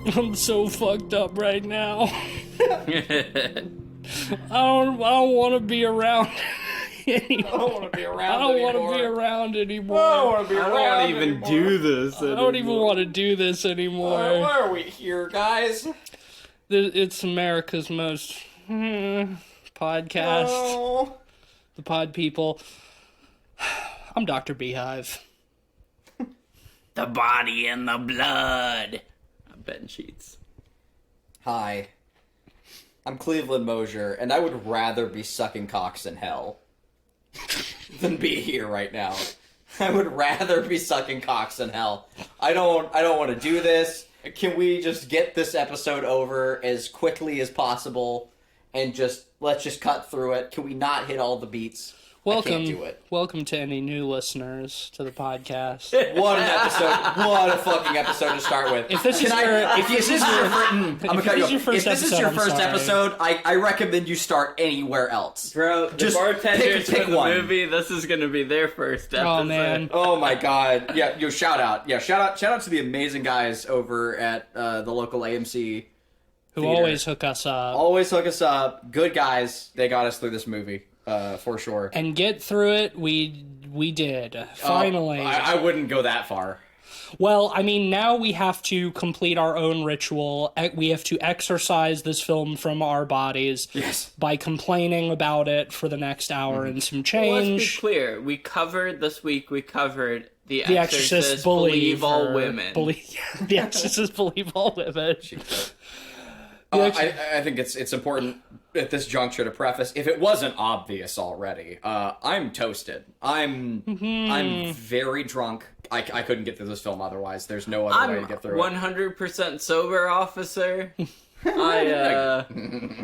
I'm so fucked up right now. I don't want to be around anymore. I don't want to be around I don't want to be around anymore. I don't want to be around I don't even anymore. do this anymore. I don't even want to do this anymore. Why are we here, guys? It's America's most podcast. Oh. The Pod People. I'm Dr. Beehive. The body and the blood. I'm Ben Sheets. Hi. I'm Cleveland Mosier, and I would rather be sucking cocks in hell than be here right now. I would rather be sucking cocks in hell. I don't want to do this. Can we just get this episode over as quickly as possible and let's just cut through it? Can we not hit all the beats? I can't do it. Welcome to any new listeners to the podcast. What an episode! What a fucking episode to start with. If this is your first episode, I recommend you start anywhere else. Bro, the Just bartenders pick from the one. movie, this is going to be their first episode. Oh, man. Oh my god! Yeah, shout out! Yeah, shout out to the amazing guys over at the local AMC. Who theater. always hook us up. Always hook us up. Good guys. They got us through this movie. For sure. And get through it, we did. Finally. I wouldn't go that far. Well, I mean, now we have to complete our own ritual. We have to exorcise this film from our bodies. Yes. By complaining about it for the next hour and some change. Well, let's be clear. We covered The The Exorcist believe all women. The Exorcist believe all women. I think it's important at this juncture to preface, if it wasn't obvious already, I'm toasted. I'm very drunk. I couldn't get through this film otherwise. There's no other way to get through it. 100% sober, officer. I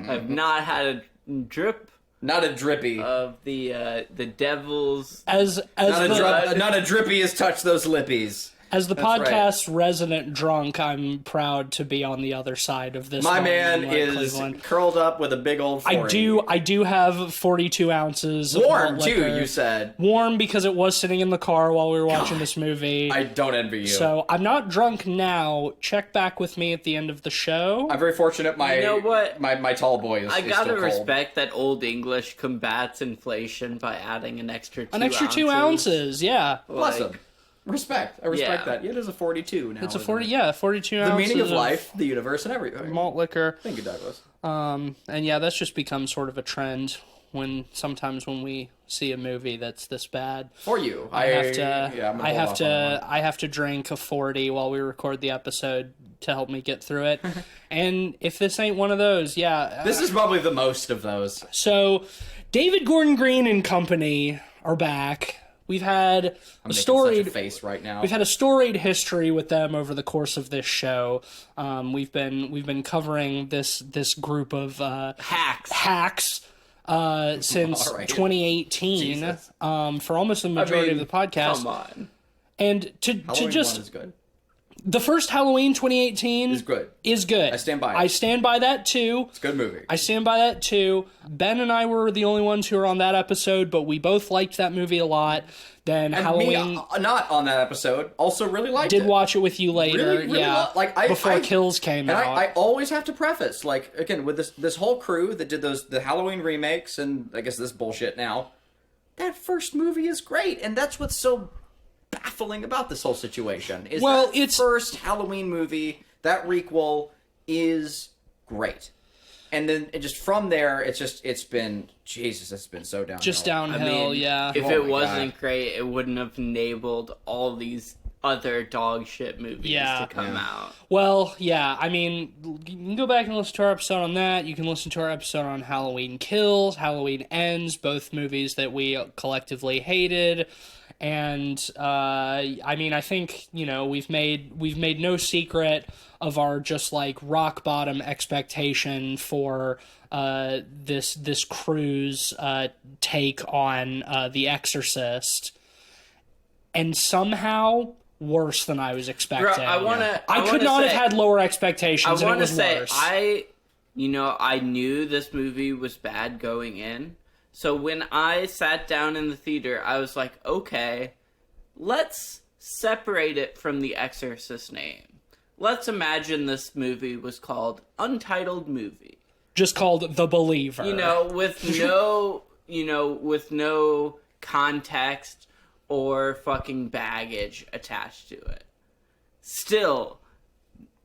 have not had a drip. Not a drippy. Of the devil's. Not a drippy has touched those lippies. As the podcast resident drunk, I'm proud to be on the other side of this. My man is Cleveland. curled up with a big old 40. I do have 42 ounces of warm malt too, liquor. you said. Warm because it was sitting in the car while we were watching this movie. I don't envy you. So I'm not drunk now. Check back with me at the end of the show. I'm very fortunate You know what? My tall boy is I gotta still cold. respect that Old English combats inflation by adding an extra 2 ounces. 2 ounces, yeah. Bless him. Respect. I respect Yeah. that. It is a 42 now. It's a isn't 40, it? yeah, 42 The ounces. meaning of life, the universe, and everything. Malt liquor. Thank you, Douglas. And yeah, that's just become sort of a trend sometimes when we see a movie that's this bad. For you. I have to drink a 40 while we record the episode to help me get through it. And if this ain't one of those, yeah. This is probably the most of those. So, David Gordon Green and company are back. We've had I'm making such a face right now. We've had a storied history with them over the course of this show. We've been covering this group of hacks since 2018 for almost the majority of the podcast. Come on. And Halloween 1 is good. The first Halloween 2018 is good. I stand by it. I stand by that too. It's a good movie. I stand by that too. Ben and I were the only ones who were on that episode, but we both liked that movie a lot. Then and Halloween, me, not on that episode, also really liked it. Did watch it with you later, really yeah. Before Kills came and out. I always have to preface, like, again, with this whole crew that did the Halloween remakes and I guess this bullshit now, that first movie is great, and that's what's so baffling about this whole situation. It's first Halloween movie, that requel is great. And then just from there, it's been so downhill. Just downhill, yeah. If it wasn't great, it wouldn't have enabled all these other dog shit movies to come out. Well, yeah, I mean, you can go back and listen to our episode on that. You can listen to our episode on Halloween Kills, Halloween Ends, both movies that we collectively hated. And I mean, I think, you know, we've made no secret of our just like rock bottom expectation for this crew's take on The Exorcist, and somehow worse than I was expecting. Bro, I could not have had lower expectations. I knew this movie was bad going in. So when I sat down in the theater, I was like, okay, let's separate it from the Exorcist name. let's imagine this movie was called Untitled Movie. Just called The Believer. With no context or fucking baggage attached to it. Still,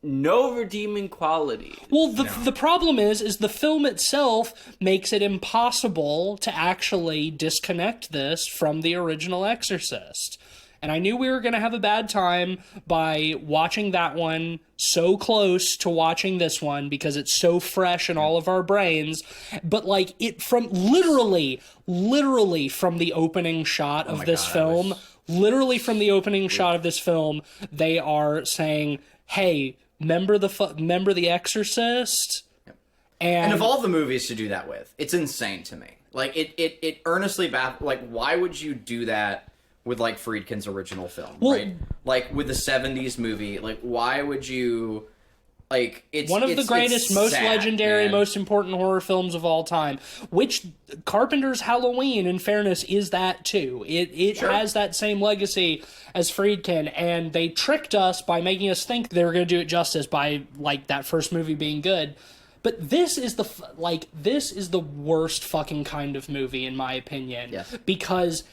no redeeming quality. Well, the problem is the film itself makes it impossible to actually disconnect this from the original Exorcist. And I knew we were going to have a bad time by watching that one so close to watching this one because it's so fresh in all of our brains. But like it from literally from the opening shot of this film, literally from the opening shot of this film, they are saying, "Hey, remember the Exorcist?" And of all the movies to do that with, it's insane to me. Like it earnestly like why would you do that with like Friedkin's original film, right? Like with the 70s movie, like why would you like it's one of the greatest, most sad, legendary, man. most important horror films of all time, which Carpenter's Halloween, in fairness, is that too. It has that same legacy as Friedkin, and they tricked us by making us think they were going to do it justice by like that first movie being good. But this is the worst fucking kind of movie in my opinion. Yes. Because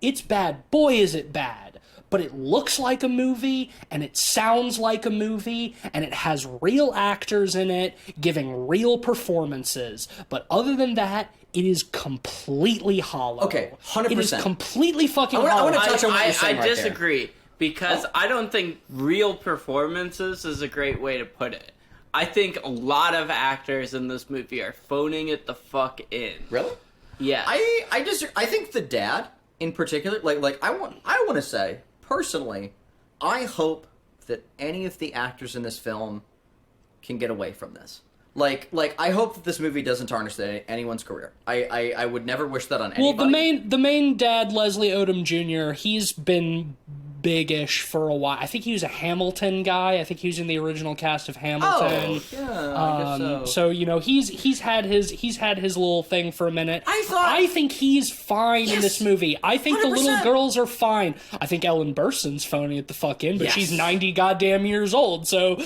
it's bad. Boy, is it bad. But it looks like a movie, and it sounds like a movie, and it has real actors in it giving real performances. But other than that, it is completely hollow. Okay, 100%. It is completely fucking I hollow. wanna touch on what you're saying I right disagree, because I don't think real performances is a great way to put it. I think a lot of actors in this movie are phoning it the fuck in. Really? Yeah. I think the dad in particular, like I want to say personally, I hope that any of the actors in this film can get away from this. Like I hope that this movie doesn't tarnish anyone's career. I would never wish that on anybody. Well, the main dad, Leslie Odom Jr., he's been big-ish for a while. I think he was a Hamilton guy. I think he was in the original cast of Hamilton. Oh, yeah, I guess so. So he's had his little thing for a minute. I think he's fine in this movie. I think 100%. the little girls are fine. I think Ellen Burstyn's phoning it the fuck in, but she's 90 goddamn years old, so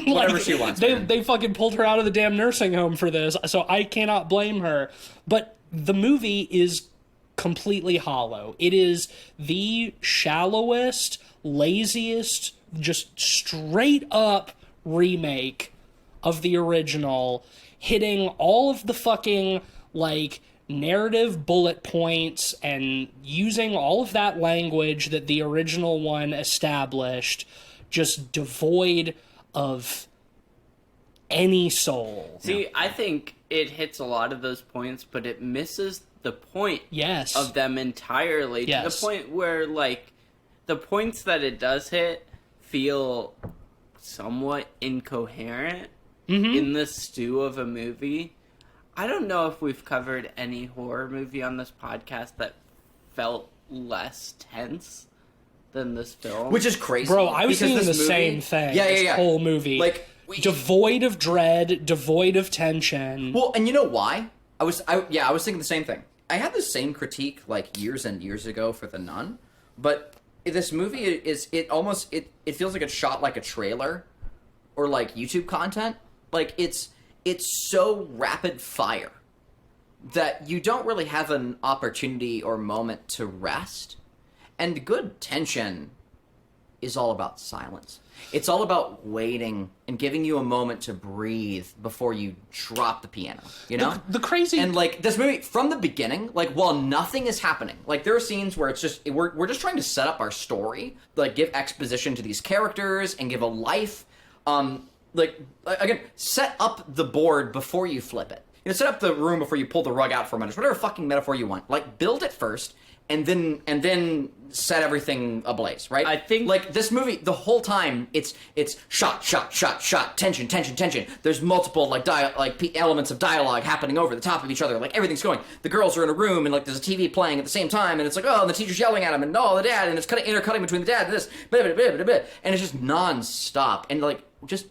Whatever she wants, man. They fucking pulled her out of the damn nursing home for this, so I cannot blame her. But the movie is completely hollow. It is the shallowest, laziest, just straight up remake of the original, hitting all of the fucking like narrative bullet points and using all of that language that the original one established, just devoid of any soul. See, I think it hits a lot of those points, but it misses the point of them entirely. To the point where, like, the points that it does hit feel somewhat incoherent in the stew of a movie. I don't know if we've covered any horror movie on this podcast that felt less tense than this film. Which is crazy. Bro, I was thinking the movie, same thing. Yeah. This whole movie. Like, devoid of dread, devoid of tension. Well, and you know why? I was thinking the same thing. I had the same critique like years and years ago for The Nun, but this movie it feels like it's shot like a trailer or like YouTube content. Like it's so rapid fire that you don't really have an opportunity or moment to rest. And good tension is all about silence. It's all about waiting and giving you a moment to breathe before you drop the piano, you know? The crazy... And, like, this movie, from the beginning, like, while nothing is happening, like, there are scenes where it's just, we're just trying to set up our story, like, give exposition to these characters and give a life, again, set up the board before you flip it. You know, set up the room before you pull the rug out for a minute, whatever fucking metaphor you want. Like, build it first, and then set everything ablaze, right? I think like this movie, the whole time it's shot, tension. There's multiple elements of dialogue happening over the top of each other. Like everything's going. The girls are in a room and like there's a TV playing at the same time, and it's like and the teacher's yelling at him, and the dad, and it's kind of intercutting between the dad and this, and it's just non-stop. And like just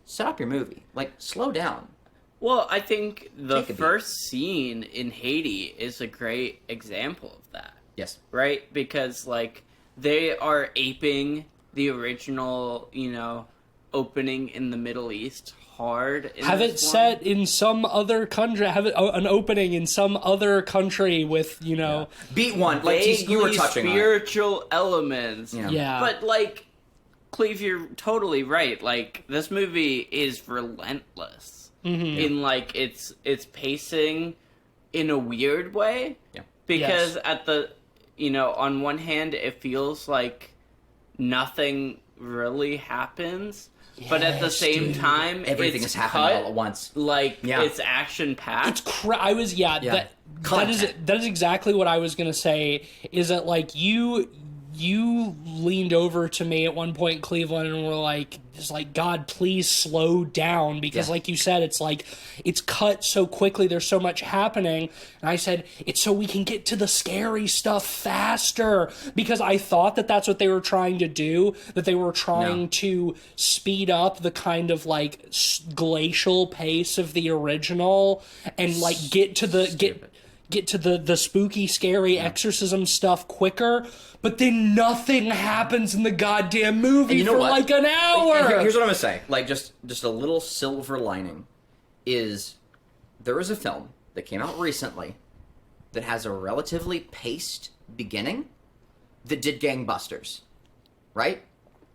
set up your movie, like slow down. Well, I think the first scene in Haiti is a great example of that. Yes. Right? Because, like, they are aping the original, opening in the Middle East hard. Have it set in some other country. Have it an opening in some other country with beat one like you were touching spiritual elements. Yeah. But Cleve, you're totally right. This movie is relentless in its pacing in a weird way. Yeah. Because at the on one hand it feels like nothing really happens. Yes, but at the same time, everything is happening all at once. It's action packed. That is exactly what I was gonna say. Is that you leaned over to me at one point in Cleveland and were like, God, please slow down, because like you said, it's cut so quickly, there's so much happening. And I said, it's so we can get to the scary stuff faster, because I thought that that's what they were trying to do, that they were trying to speed up the kind of glacial pace of the original and get to the spooky, scary exorcism stuff quicker, but then nothing happens in the goddamn movie for an hour. Here's what I'm gonna say. Just a little silver lining is there is a film that came out recently that has a relatively paced beginning that did gangbusters, right?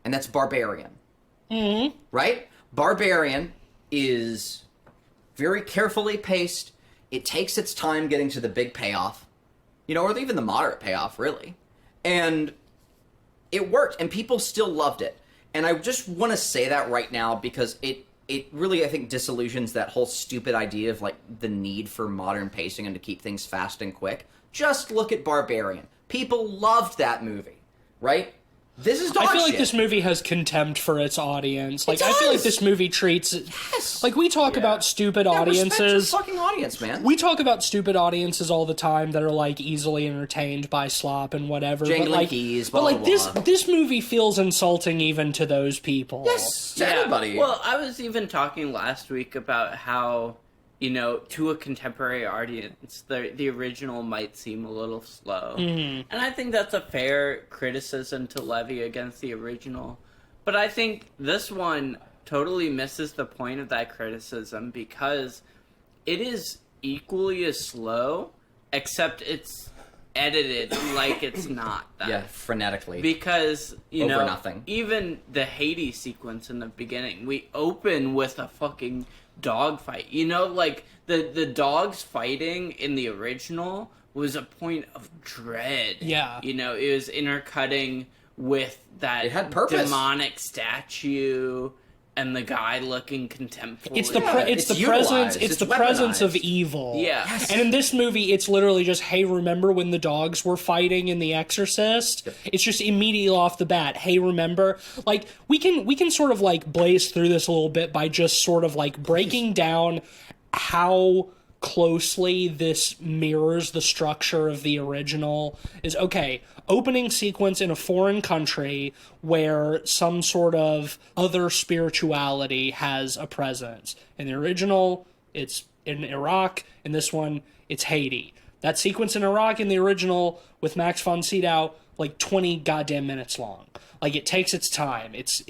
And that's Barbarian. Mm-hmm. Right? Barbarian is very carefully paced. It takes its time getting to the big payoff, or even the moderate payoff, really. And it worked, and people still loved it. And I just want to say that right now because it really, I think, disillusions that whole stupid idea of, the need for modern pacing and to keep things fast and quick. Just look at Barbarian. People loved that movie, right? This is dog I feel shit. like this movie has contempt for its audience. I feel like this movie treats... Yes. We talk about stupid audiences. Respect your fucking audience, man. We talk about stupid audiences all the time that are, easily entertained by slop and whatever. Jangling keys, blah, blah, blah. This movie feels insulting even to those people. Yes, to everybody. Well, I was even talking last week about how... to a contemporary audience, the original might seem a little slow. Mm-hmm. And I think that's a fair criticism to levy against the original. But I think this one totally misses the point of that criticism because it is equally as slow, except it's edited like it's not that. Yeah, frenetically. Because, over nothing. Even the Hades sequence in the beginning, we open with a fucking dog fight. The dogs fighting in the original was a point of dread. Yeah. It was intercutting with that it had purpose. Demonic statue and the guy looking contemptful. It's the presence of evil. Yeah. Yes. And in this movie, it's literally just, hey, remember when the dogs were fighting in The Exorcist? Yep. It's just immediately off the bat, hey, remember? We can sort of blaze through this a little bit by just sort of breaking down how closely this mirrors the structure of the original. Is opening sequence in a foreign country where some sort of other spirituality has a presence. In the original, it's in Iraq. In this one, it's Haiti. That sequence in Iraq in the original with Max von Sydow, 20 goddamn minutes long. It takes its time. It's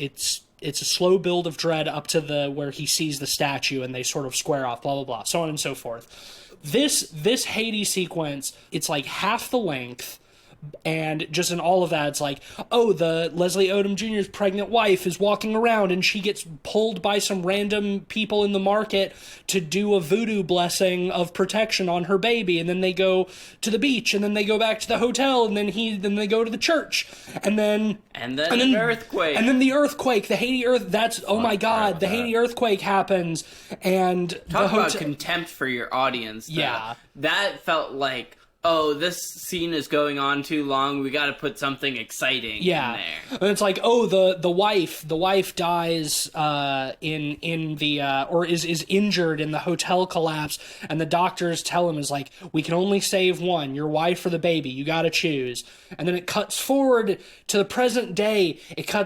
a slow build of dread up to where he sees the statue and they sort of square off, blah, blah, blah, so on and so forth. This Hades sequence, it's half the length, and just in all of that, it's the Leslie Odom Jr.'s pregnant wife is walking around and she gets pulled by some random people in the market to do a voodoo blessing of protection on her baby, and then they go to the beach, and then they go back to the hotel, and then they go to the church, and then an earthquake, and then the earthquake, the Haiti my god, the Haiti earthquake happens, and talk about contempt for your audience. Yeah, that felt like, oh, this scene is going on too long, we gotta put something exciting in there. And it's the wife dies in the or is injured in the hotel collapse, and the doctors tell him we can only save one, your wife or the baby, you gotta choose. And then it cuts forward to the present day,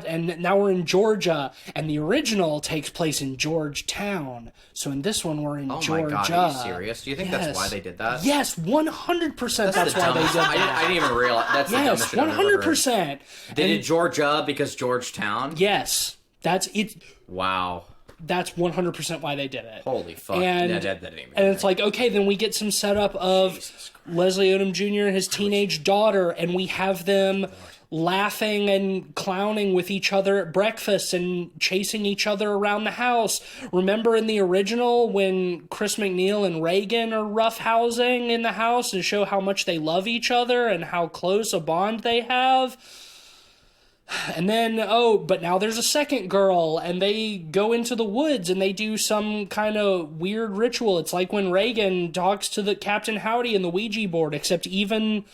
and now we're in Georgia, and the original takes place in Georgetown. So in this one we're in Georgia. Oh my god, are you serious? Do you think that's why they did that? Yes, 100%. 100% that's why they did that. I didn't even realize. That's yes, the dumbest shit I've ever 100%. They did Georgia because Georgetown? Yes. That's it. Wow. That's 100% why they did it. Holy fuck. And, that didn't even and it's like, okay, then we get some setup of Leslie Odom Jr. and his teenage daughter, and we have them laughing and clowning with each other at breakfast and chasing each other around the house. Remember in the original when Chris McNeil and Reagan are roughhousing in the house and show how much they love each other and how close a bond they have? And then, but now there's a second girl, and they go into the woods, and they do some kind of weird ritual. It's like when Reagan talks to the Captain Howdy in the Ouija board, except even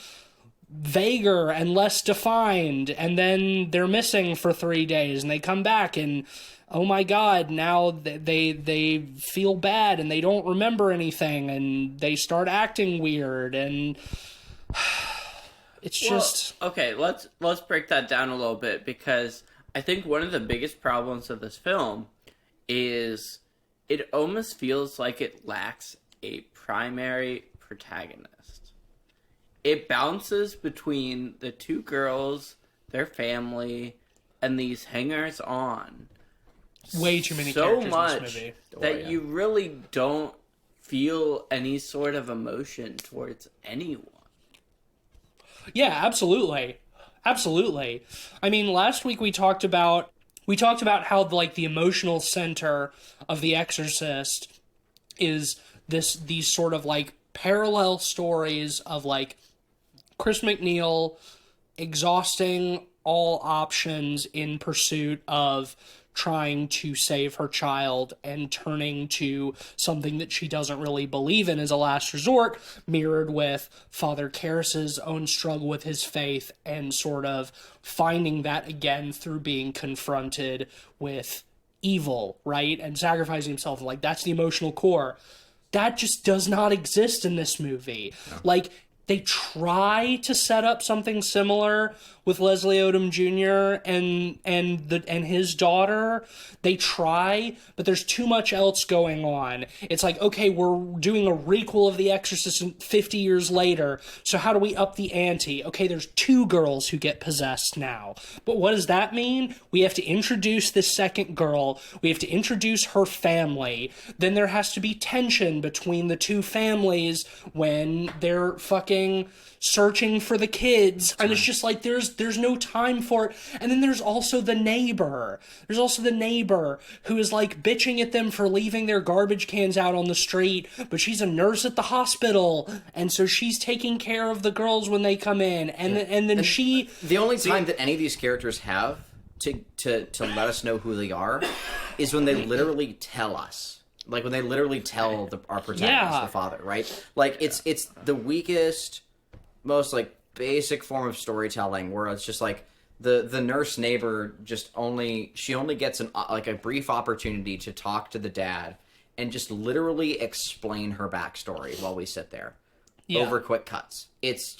vaguer and less defined, and then they're missing for 3 days, and they come back, and oh my god, now they feel bad, and they don't remember anything, and they start acting weird, and... It's just okay. Let's break that down a little bit, because I think one of the biggest problems of this film is it almost feels like it lacks a primary protagonist. It bounces between the two girls, their family, and these hangers on. Way too many characters much in this movie. That you really don't feel any sort of emotion towards anyone. Yeah, absolutely. Absolutely. I mean, last week we talked about how the emotional center of The Exorcist is these sort of like parallel stories of like Chris McNeil exhausting all options in pursuit of trying to save her child and turning to something that she doesn't really believe in as a last resort, mirrored with Father Karras's own struggle with his faith and sort of finding that again through being confronted with evil, right? And sacrificing himself. Like, that's the emotional core. That just does not exist in this movie. No. Like, they try to set up something similar with Leslie Odom Jr. and his daughter. They try, but there's too much else going on. It's like, okay, we're doing a requel of The Exorcist 50 years later, so how do we up the ante? Okay, there's 2 girls who get possessed now. But what does that mean? We have to introduce this second girl. We have to introduce her family. Then there has to be tension between the 2 families when they're fucking searching for the kids, and it's just like there's no time for it. And then there's also the neighbor who is like bitching at them for leaving their garbage cans out on the street, but she's a nurse at the hospital, and so she's taking care of the girls when they come in, and then the only time that any of these characters have to let us know who they are is when they literally tell us. Like, when they literally tell our protagonist, the father, right? Like, it's the weakest, most, like, basic form of storytelling, where it's just, like, the nurse neighbor she only gets a brief opportunity to talk to the dad and just literally explain her backstory while we sit there. Over quick cuts. It's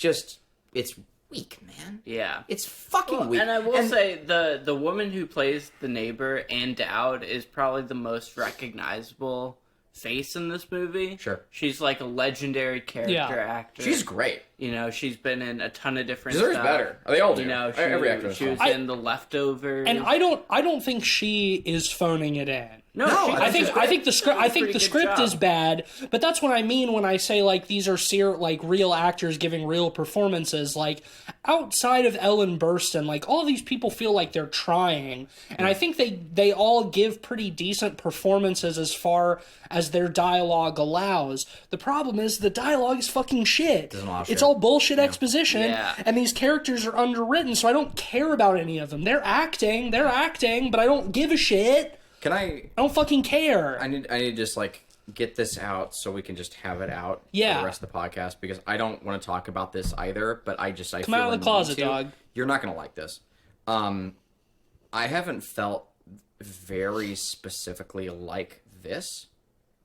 weak, man. Yeah. It's fucking weak. And I will say, the woman who plays the neighbor, Ann Dowd, is probably the most recognizable face in this movie. Sure. She's like a legendary character actor. She's great. You know, she's been in a ton of different Deserves stuff. better. They all do. You know, every actor. She was in The Leftovers. And I don't think she is phoning it in. No, I think the script is bad, but that's what I mean when I say like these are real actors giving real performances. Like, outside of Ellen Burstyn, like, all these people feel like they're trying, and I think they all give pretty decent performances as far as their dialogue allows. The problem is the dialogue is fucking shit. It's all bullshit exposition, and these characters are underwritten, so I don't care about any of them. They're acting, but I don't give a shit. I don't fucking care. I need to just, like, get this out so we can just have it out for the rest of the podcast, because I don't want to talk about this either, but I come feel out of the closet, dog. You're not going to like this. I haven't felt very specifically like this.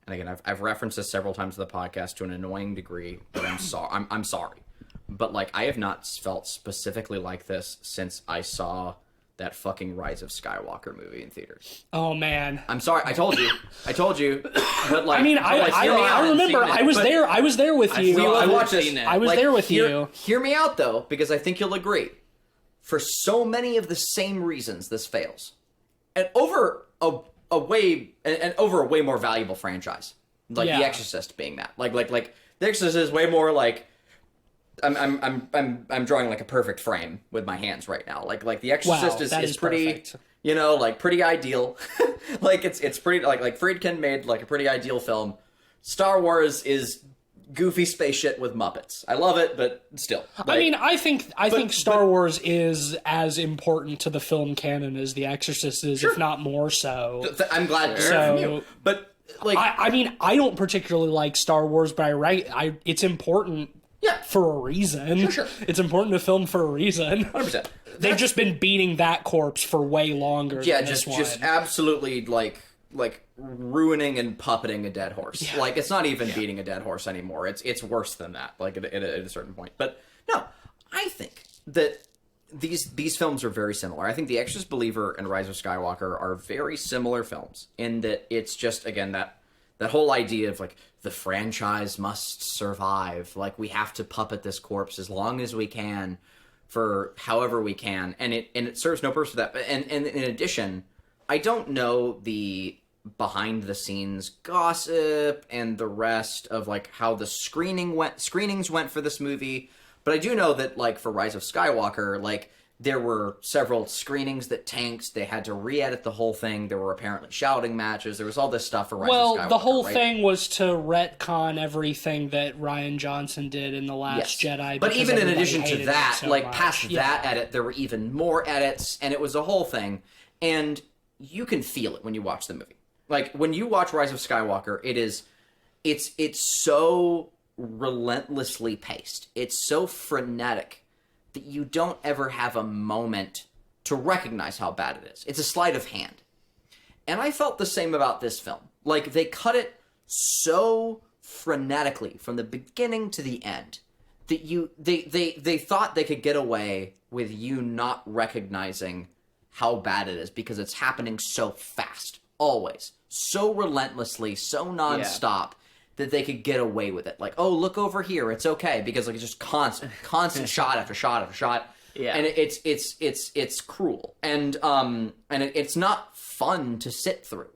And again, I've referenced this several times in the podcast to an annoying degree, but I'm sorry. But, like, I have not felt specifically like this since I saw that fucking Rise of Skywalker movie in theaters. Oh man, I'm sorry. I told you. But like, I mean, I remember. I was there. I was there with you. I watched this. I was there with you. Hear me out though, because I think you'll agree. For so many of the same reasons, this fails, and over a way more valuable franchise, like The Exorcist being that. Like The Exorcist is way more like. I'm drawing like a perfect frame with my hands right now. Like The Exorcist is pretty perfect. Like pretty ideal. Like it's pretty like Friedkin made like a pretty ideal film. Star Wars is goofy space shit with Muppets. I love it, but still. I think Star Wars is as important to the film canon as The Exorcist is, if not more so. I'm glad to hear it from you. But like I mean, I don't particularly like Star Wars, but it's important. Yeah. For a reason. Sure. It's important to film for a reason. 100%. They've just been beating that corpse for way longer than this one. Just absolutely, like ruining and puppeting a dead horse. Yeah. Like, it's not even beating a dead horse anymore. It's worse than that, like, at a certain point. But, no, I think that these films are very similar. I think The Exorcist Believer and Rise of Skywalker are very similar films in that it's just, again, that whole idea of, like, the franchise must survive. Like, we have to puppet this corpse as long as we can for however we can. And it serves no purpose for that. And in addition, I don't know the behind-the-scenes gossip and the rest of, like, how the screenings went for this movie. But I do know that, like, for Rise of Skywalker, like, there were several screenings that tanked. They had to re-edit the whole thing. There were apparently shouting matches. There was all this stuff for Rise of Skywalker. Well, the whole thing was to retcon everything that Rian Johnson did in The Last Jedi. But even in addition to that, so like, much. past that edit, there were even more edits, and it was a whole thing. And you can feel it when you watch the movie. Like, when you watch Rise of Skywalker, it's so relentlessly paced. It's so frenetic that you don't ever have a moment to recognize how bad it is. It's a sleight of hand. And I felt the same about this film. Like, they cut it so frenetically from the beginning to the end that they thought they could get away with you not recognizing how bad it is because it's happening so fast, always. So relentlessly, so nonstop. That they could get away with it. Like, oh, look over here, it's okay. Because, like, it's just constant shot after shot after shot. Yeah. And it's cruel. And it's not fun to sit through.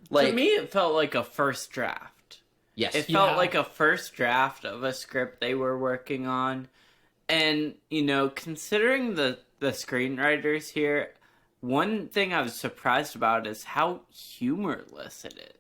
Like, to me, it felt like a first draft. Yes. It felt like a first draft of a script they were working on. And, considering the screenwriters here, one thing I was surprised about is how humorless it is.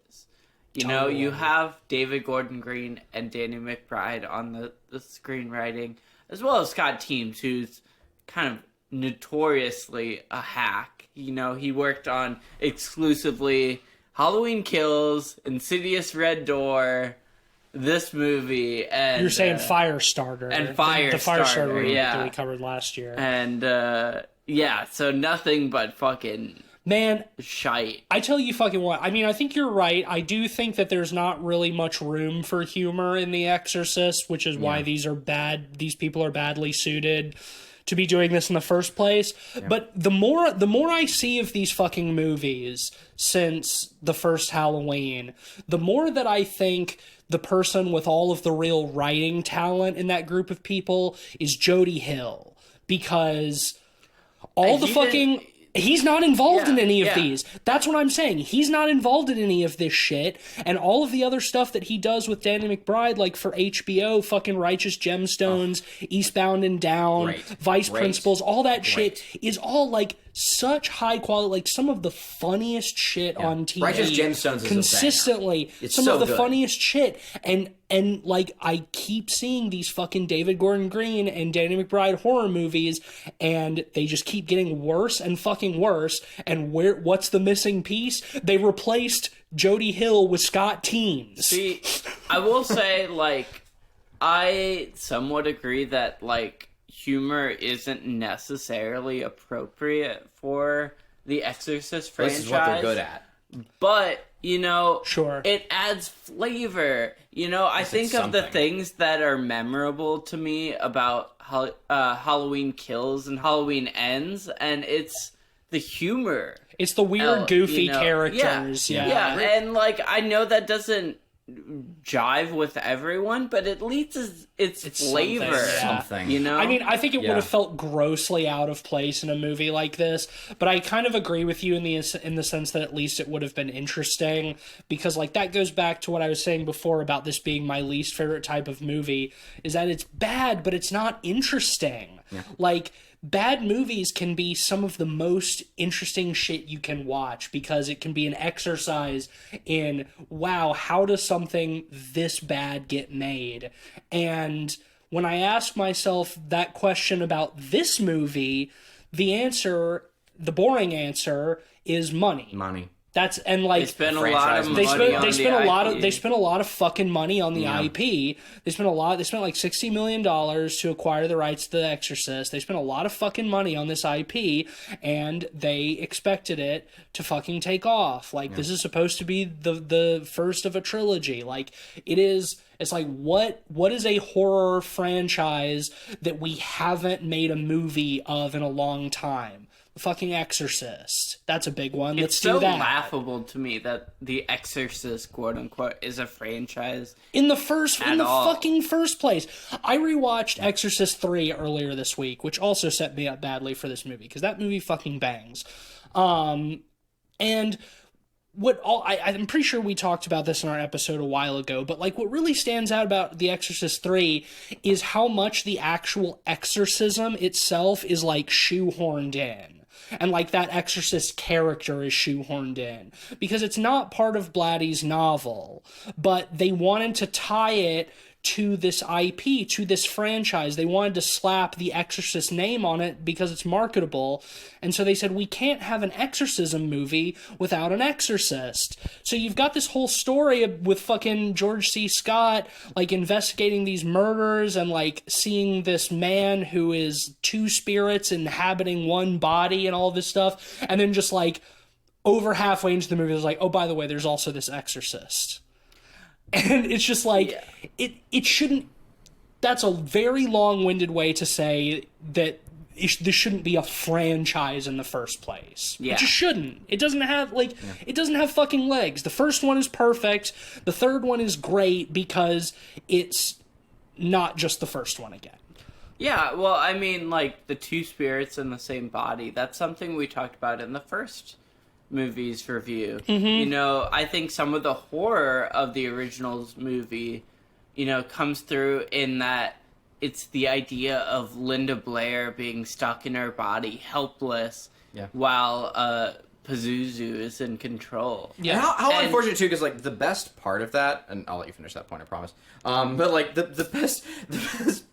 You have David Gordon Green and Danny McBride on the screenwriting, as well as Scott Teems, who's kind of notoriously a hack. He worked on exclusively Halloween Kills, Insidious Red Door, this movie, and... You're saying Firestarter. And Firestarter, the Firestarter that we covered last year. And, so nothing but fucking... Man, shite. I tell you fucking what, I mean, I think you're right. I do think that there's not really much room for humor in The Exorcist, which is why these people are badly suited to be doing this in the first place. Yeah. But the more I see of these fucking movies since the first Halloween, the more that I think the person with all of the real writing talent in that group of people is Jody Hill. Because he's not involved in any of these. That's what I'm saying. He's not involved in any of this shit. And all of the other stuff that he does with Danny McBride, like for HBO, fucking Righteous Gemstones, Eastbound and Down, Vice Principals, all that shit is all like such high quality, like some of the funniest shit on TV. Righteous Gemstones is consistently some of the funniest shit. And like, I keep seeing these fucking David Gordon Green and Danny McBride horror movies, and they just keep getting worse and fucking worse. And what's the missing piece? They replaced Jody Hill with Scott Teems. See, I will say, like, I somewhat agree that, like, humor isn't necessarily appropriate for the Exorcist franchise. This is what they're good at. But, sure, it adds flavor. I think of the things that are memorable to me about Halloween Kills and Halloween Ends, and it's the humor. It's the weird, goofy characters. Yeah, and like I know that doesn't jive with everyone, but at least it's flavor. Something. You know? I mean, I think it would have felt grossly out of place in a movie like this, but I kind of agree with you in the sense that at least it would have been interesting, because like that goes back to what I was saying before about this being my least favorite type of movie, is that it's bad, but it's not interesting. Yeah. Like, bad movies can be some of the most interesting shit you can watch, because it can be an exercise in, wow, how does something this bad get made? And when I ask myself that question about this movie, the boring answer is money. Money. That's, and like, they spent a lot of money they spent a lot of fucking money on the IP. They spent like $60 million to acquire the rights to The Exorcist. They spent a lot of fucking money on this IP, and they expected it to fucking take off. Like, this is supposed to be the first of a trilogy. Like, it's like, what is a horror franchise that we haven't made a movie of in a long time? Fucking Exorcist. That's a big one. Let's do that. It's so laughable to me that The Exorcist, quote unquote, is a franchise. In the fucking first place. I rewatched Exorcist 3 earlier this week, which also set me up badly for this movie, because that movie fucking bangs. And I'm pretty sure we talked about this in our episode a while ago, but like what really stands out about The Exorcist 3 is how much the actual exorcism itself is like shoehorned in. And like that exorcist character is shoehorned in, because it's not part of Blatty's novel, but they wanted to tie it to this IP, to this franchise. They wanted to slap the Exorcist name on it because it's marketable. And so they said, we can't have an exorcism movie without an exorcist. So you've got this whole story with fucking George C. Scott, like, investigating these murders and, like, seeing this man who is two spirits inhabiting one body and all this stuff. And then just, like, over halfway into the movie, it's like, oh, by the way, there's also this exorcist. And it's just like, it shouldn't, that's a very long-winded way to say that this shouldn't be a franchise in the first place. Yeah. It just shouldn't. It doesn't have, it doesn't have fucking legs. The first one is perfect. The third one is great because it's not just the first one again. Yeah, well, I mean, like, the two spirits in the same body, that's something we talked about in the first movies review. Mm-hmm. You know, I think some of the horror of the originals movie, you know, comes through in that it's the idea of Linda Blair being stuck in her body, helpless, while Pazuzu is in control. Yeah. And how unfortunate, too, because, like, the best part of that, and I'll let you finish that point, I promise, but, like, the best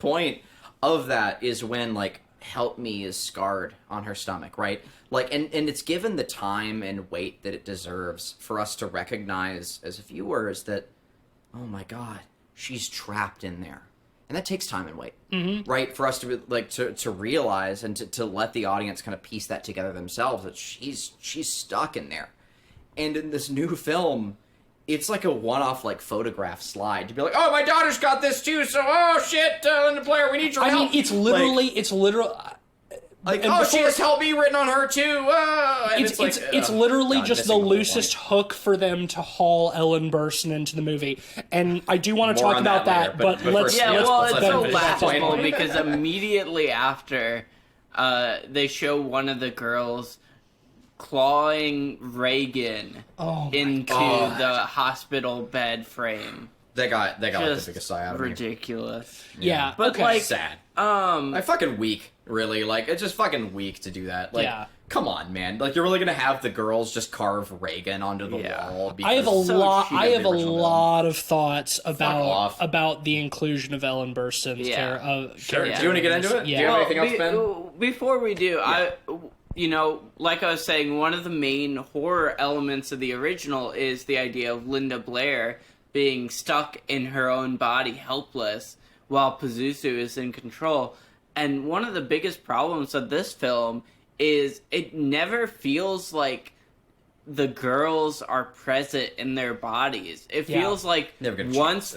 point of that is when, like, Help Me is scarred on her stomach, right? Like, and it's given the time and weight that it deserves for us to recognize as viewers that, oh my god, she's trapped in there. And that takes time and weight, right? For us to, like, to realize and to let the audience kind of piece that together themselves, that she's stuck in there. And in this new film, it's like a one-off, like, photograph slide to be like, oh, my daughter's got this too, so, oh shit, Linda Blair, we need your help. I mean, it's literal. Like, and she has Help Me written on her too. It's literally just the loosest hook for them to haul Ellen Burstyn into the movie. And I do want to talk about that, but let's... Yeah, well, it's so laughable because immediately after, they show one of the girls clawing Reagan into the hospital bed frame. They got like the biggest sigh out of me. Ridiculous. Yeah, but like sad. Like, fucking weak, really. Like, it's just fucking weak to do that. Like, come on, man. Like, you're really gonna have the girls just carve Reagan onto the wall? I have a lot of thoughts about the inclusion of Ellen Burstyn's character. Sure. Do you want to get into it? Yeah. Do you have anything else, Ben? Before we do, you know, like I was saying, one of the main horror elements of the original is the idea of Linda Blair being stuck in her own body, helpless, while Pazuzu is in control. And one of the biggest problems of this film is it never feels like the girls are present in their bodies. It feels like once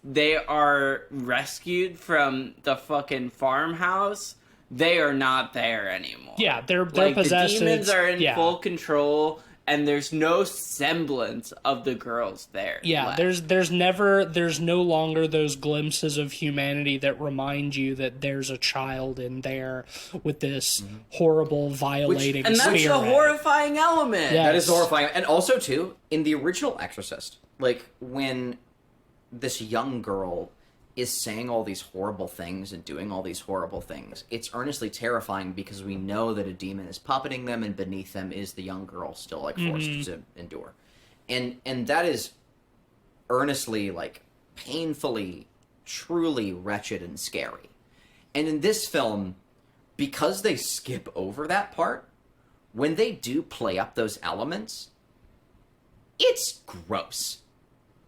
they are rescued from the fucking farmhouse, they are not there anymore. Yeah, they're possessed. The demons are in full control, and there's no semblance of the girls there. Yeah, left. there's no longer those glimpses of humanity that remind you that there's a child in there with this horrible, violating and that's spirit. a horrifying element. That is horrifying. And also, too, in the original Exorcist, like, when this young girl is saying all these horrible things and doing all these horrible things, it's earnestly terrifying because we know that a demon is puppeting them, and beneath them is the young girl still, like, forced to endure. And that is earnestly, like, painfully, truly wretched and scary. And in this film, because they skip over that part, when they do play up those elements, it's gross.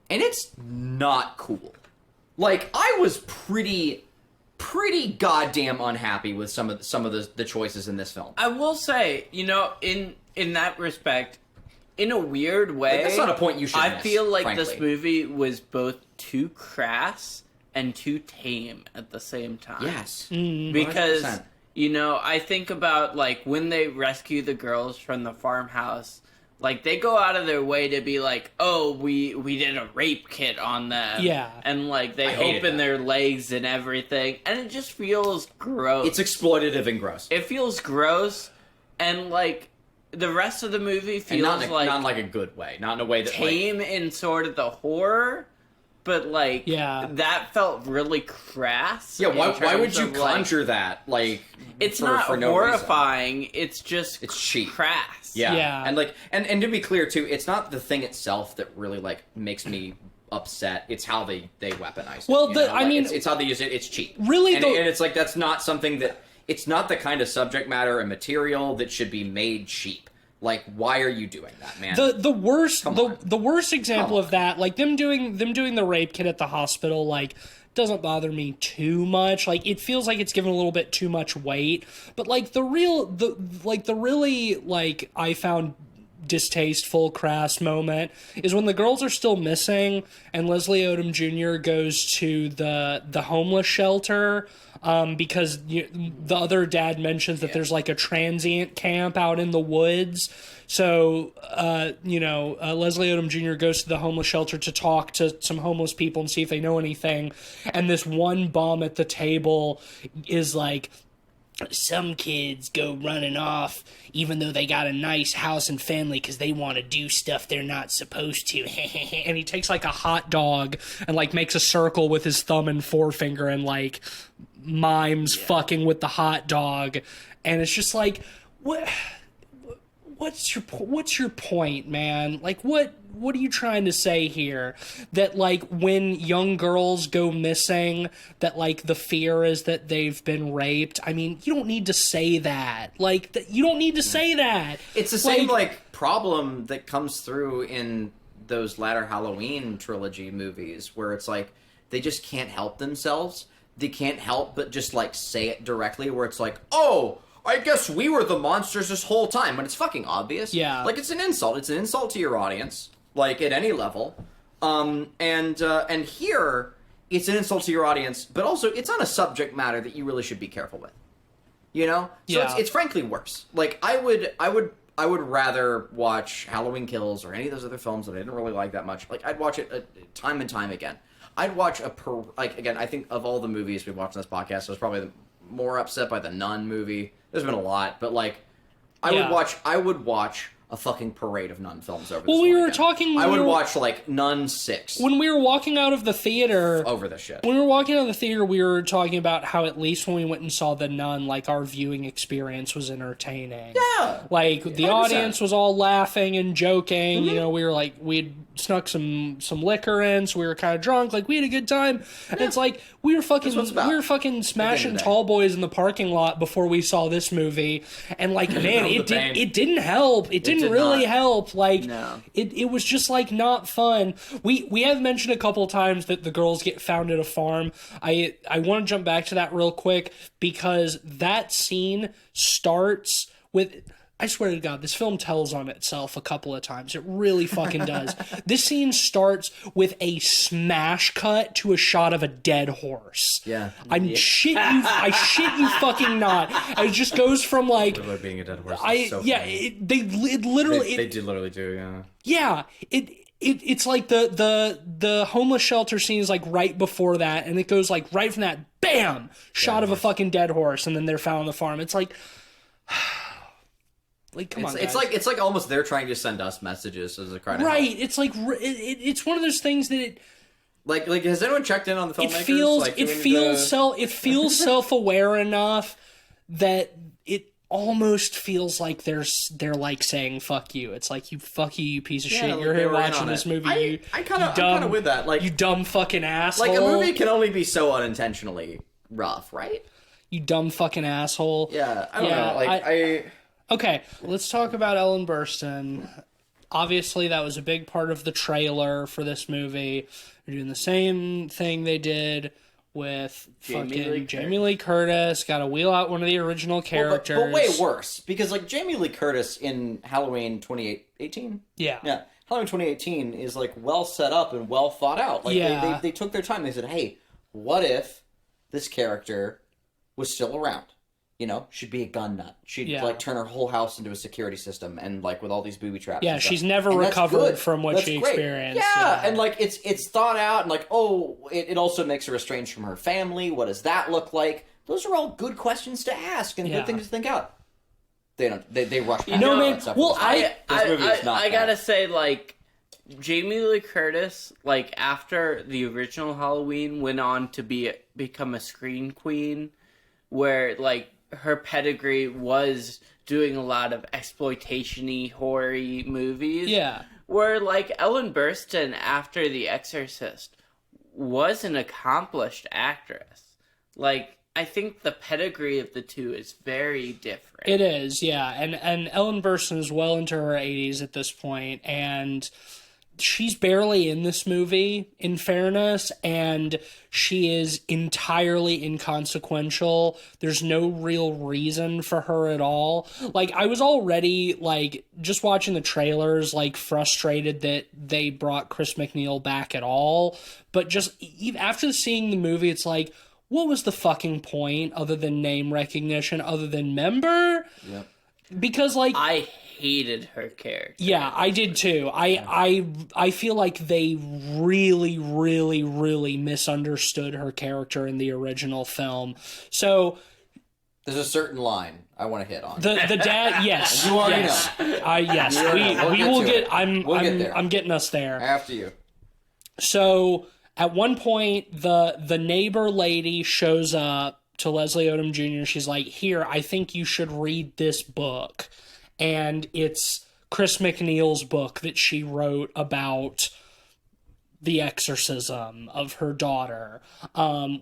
And it's not cool. Like, I was pretty goddamn unhappy with some of the choices in this film. I will say, you know, in that respect, in a weird way, like, that's not a point you should I miss, feel like frankly. this movie was both too crass and too tame at the same time. Yes. Because, 100%. you know, I think about, like, when they rescue the girls from the farmhouse, like, they go out of their way to be like, oh, we did a rape kit on them. Yeah. And, like, they open their legs and everything. And it just feels gross. It's exploitative and gross. It feels gross. And, like, the rest of the movie feels not in like a good way. Not in a way that, tame in sort of the horror. But, like, that felt really crass. Yeah, why would you conjure that? Like, it's for, not for no horrifying. reason. It's just it's cheap, crass. Yeah. And like, and to be clear too, it's not the thing itself that really like makes me upset. It's how they weaponize it. Well, I mean, it's how they use it. It's cheap. Really, and it's like that's not something that. It's not the kind of subject matter and material that should be made cheap. Like, why are you doing that, man? The worst example of that, like them doing the rape kit at the hospital, like, doesn't bother me too much. Like, it feels like it's given a little bit too much weight. But like the really like I found distasteful, crass moment is when the girls are still missing and Leslie Odom Jr. goes to the homeless shelter because the other dad mentions that there's like a transient camp out in the woods. So, Leslie Odom Jr. goes to the homeless shelter to talk to some homeless people and see if they know anything. And this one bum at the table is like, some kids go running off even though they got a nice house and family because they want to do stuff they're not supposed to. And he takes like a hot dog and like makes a circle with his thumb and forefinger and like mimes fucking with the hot dog. And it's just like, what's your point, man? Like, what are you trying to say here? That, like, when young girls go missing, that, like, the fear is that they've been raped? I mean, you don't need to say that. Like, you don't need to say that. It's the same, like, problem that comes through in those latter Halloween trilogy movies, where it's like, they just can't help themselves. They can't help but just, like, say it directly, where it's like, oh, I guess we were the monsters this whole time, but it's fucking obvious. Yeah. Like, it's an insult. It's an insult to your audience, like, at any level. And here, it's an insult to your audience, but also, it's on a subject matter that you really should be careful with. You know? So it's frankly worse. Like, I would rather watch Halloween Kills or any of those other films that I didn't really like that much. Like, I'd watch it time and time again. I'd watch again, I think of all the movies we've watched on this podcast, I was probably more upset by the Nun movie. There's been a lot, but like, I would watch a fucking parade of Nun films over this weekend. I would watch like Nun 6. When we were walking out of the theater over this shit. When we were walking out of the theater, we were talking about how at least when we went and saw The Nun, like, our viewing experience was entertaining. Yeah. Like, the 100%. Audience was all laughing and joking. Mm-hmm. You know, we were like, we'd snuck some liquor in, so we were kind of drunk. Like, we had a good time. And it's like, we were fucking smashing tall boys in the parking lot before we saw this movie. And like, man, it didn't help. It didn't really help. Like, it was just like not fun. We have mentioned a couple times that the girls get found at a farm. I want to jump back to that real quick because that scene starts with, I swear to God, this film tells on itself a couple of times. It really fucking does. This scene starts with a smash cut to a shot of a dead horse. Yeah. I shit you fucking not. And it just goes from like literally being a dead horse. They literally do, yeah. Yeah. It's like the homeless shelter scene is like right before that, and it goes like right from that, bam, shot of a fucking dead horse, and then they're found on the farm. It's like, come on, guys. It's like almost they're trying to send us messages as a cry to right. help. It's like it's one of those things that like has anyone checked in on the filmmakers? It feels self-aware enough that it almost feels like they're like saying "fuck you." It's like, you piece of shit. Like you're here watching this movie. I'm kind of with that. Like, you dumb fucking asshole. Like, a movie can only be so unintentionally rough, right? You dumb fucking asshole. Yeah, I don't know. Like Okay, let's talk about Ellen Burstyn. Obviously, that was a big part of the trailer for this movie. They're doing the same thing they did with Jamie Lee Curtis. Got to wheel out one of the original characters. But way worse, because like Jamie Lee Curtis in Halloween 2018? Yeah. Halloween 2018 is like well set up and well thought out. Like they took their time. They said, hey, what if this character was still around? You know, she'd be a gun nut. She'd like turn her whole house into a security system, and like with all these booby traps. Yeah, she's never recovered from what she experienced. Yeah, and like it's thought out, and like it also makes her estranged from her family. What does that look like? Those are all good questions to ask and good things to think out. They don't. They rush. You know, man. Well, I gotta say, like, Jamie Lee Curtis, like, after the original Halloween, went on to become a screen queen, where like her pedigree was doing a lot of exploitation-y, horror-y movies. Yeah. Where, like, Ellen Burstyn, after The Exorcist, was an accomplished actress. Like, I think the pedigree of the two is very different. It is, yeah. And Ellen Burstyn is well into her 80s at this point, and she's barely in this movie, in fairness, and she is entirely inconsequential. There's no real reason for her at all. Like, I was already, like, just watching the trailers, like, frustrated that they brought Chris McNeil back at all. But just after seeing the movie, it's like, what was the fucking point other than name recognition, other than member? Yep. Because, like, I hated her character. Yeah, I did too. I feel like they really, really, really misunderstood her character in the original film. So there's a certain line I want to hit on. The dad, yes, you already know. Yes, we will get. I'm getting us there after you. So at one point, the neighbor lady shows up to Leslie Odom Jr. She's like, "Here, I think you should read this book." And it's Chris McNeil's book that she wrote about the exorcism of her daughter,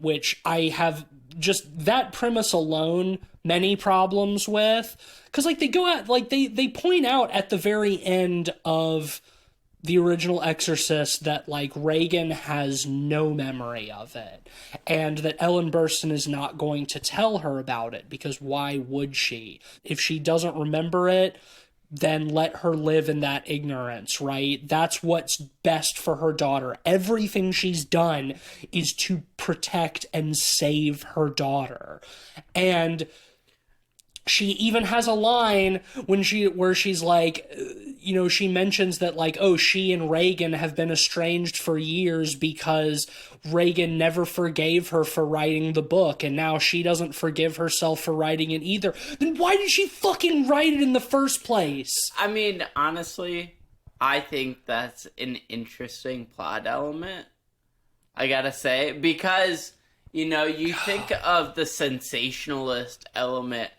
which I have just that premise alone many problems with. Because, like, they go out, like, they point out at the very end of the original Exorcist that, like, Reagan has no memory of it, and that Ellen Burstyn is not going to tell her about it, because why would she? If she doesn't remember it, then let her live in that ignorance, right? That's what's best for her daughter. Everything she's done is to protect and save her daughter. And she even has a line where she's like, you know, she mentions that, like, oh, she and Reagan have been estranged for years because Reagan never forgave her for writing the book, and now she doesn't forgive herself for writing it either. Then why did she fucking write it in the first place? I mean, honestly, I think that's an interesting plot element, I gotta say, because, you know, you think of the sensationalist element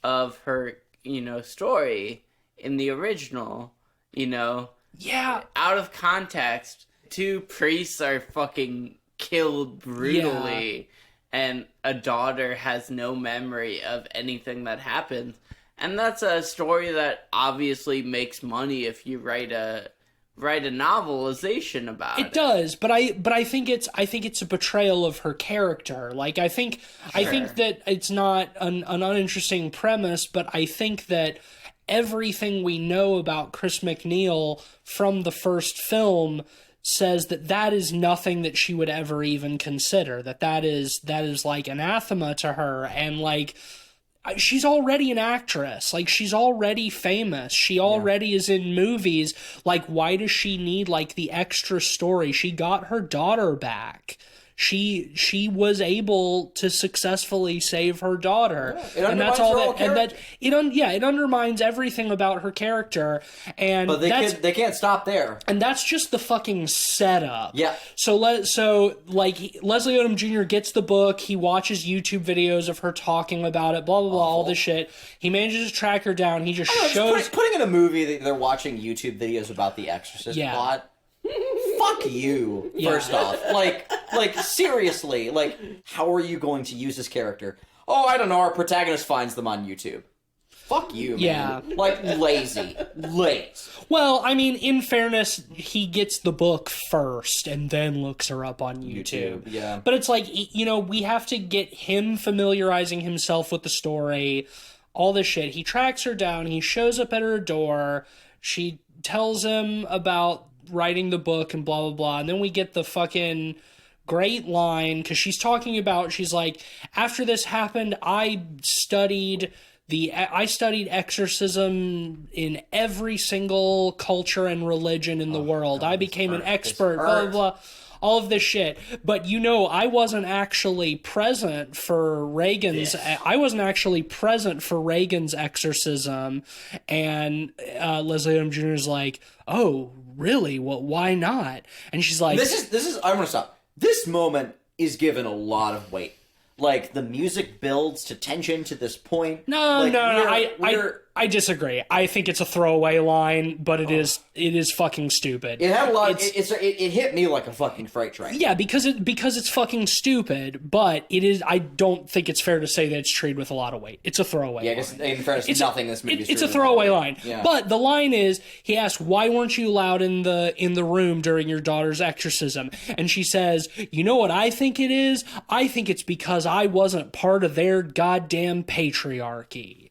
of her, you know, story in the original, you know. Yeah. Out of context, two priests are fucking killed brutally, and a daughter has no memory of anything that happened. And that's a story that obviously makes money if you write a novelization about it. It does, but I think it's a betrayal of her character. Like, I think that it's not an uninteresting premise, but I think that everything we know about Chris McNeil from the first film says that is nothing that she would ever even consider, that is like anathema to her. And like, she's already an actress, like she's already famous, she already is in movies. Like, why does she need like the extra story? She got her daughter back. She was able to successfully save her daughter, and that's all that. And that it undermines everything about her character. And but they can't stop there. And that's just the fucking setup. Yeah. So Leslie Odom Jr. gets the book. He watches YouTube videos of her talking about it. Blah blah blah. All this shit. He manages to track her down. He just shows putting in a movie that they're watching YouTube videos about the Exorcist plot. Fuck you, first off. Like, seriously, like, how are you going to use this character? Oh, I don't know, our protagonist finds them on YouTube. Fuck you, man. Yeah. Like, lazy. Well, I mean, in fairness, he gets the book first and then looks her up on YouTube. Yeah. But it's like, you know, we have to get him familiarizing himself with the story, all this shit. He tracks her down, he shows up at her door, she tells him about writing the book and blah blah blah, and then we get the fucking great line, because she's like, after this happened, I studied exorcism in every single culture and religion in the world. I became an expert, blah blah blah, all of this shit. But you know, I wasn't actually present for Reagan's exorcism. And Leslie Odom Jr. is like, oh, really? Well, why not? And she's like, this is I'm gonna stop. This moment is given a lot of weight. Like, the music builds to tension to this point. No, I disagree. I think it's a throwaway line, but it is fucking stupid. It had a lot. It hit me like a fucking freight train. Yeah, because it's fucking stupid. But it is. I don't think it's fair to say that it's treated with a lot of weight. It's a throwaway. Yeah, I guess in fairness, nothing in this movie. It's a throwaway line. Yeah. But the line is, he asks, "Why weren't you allowed in the room during your daughter's exorcism?" And she says, "You know what I think it is? I think it's because I wasn't part of their goddamn patriarchy."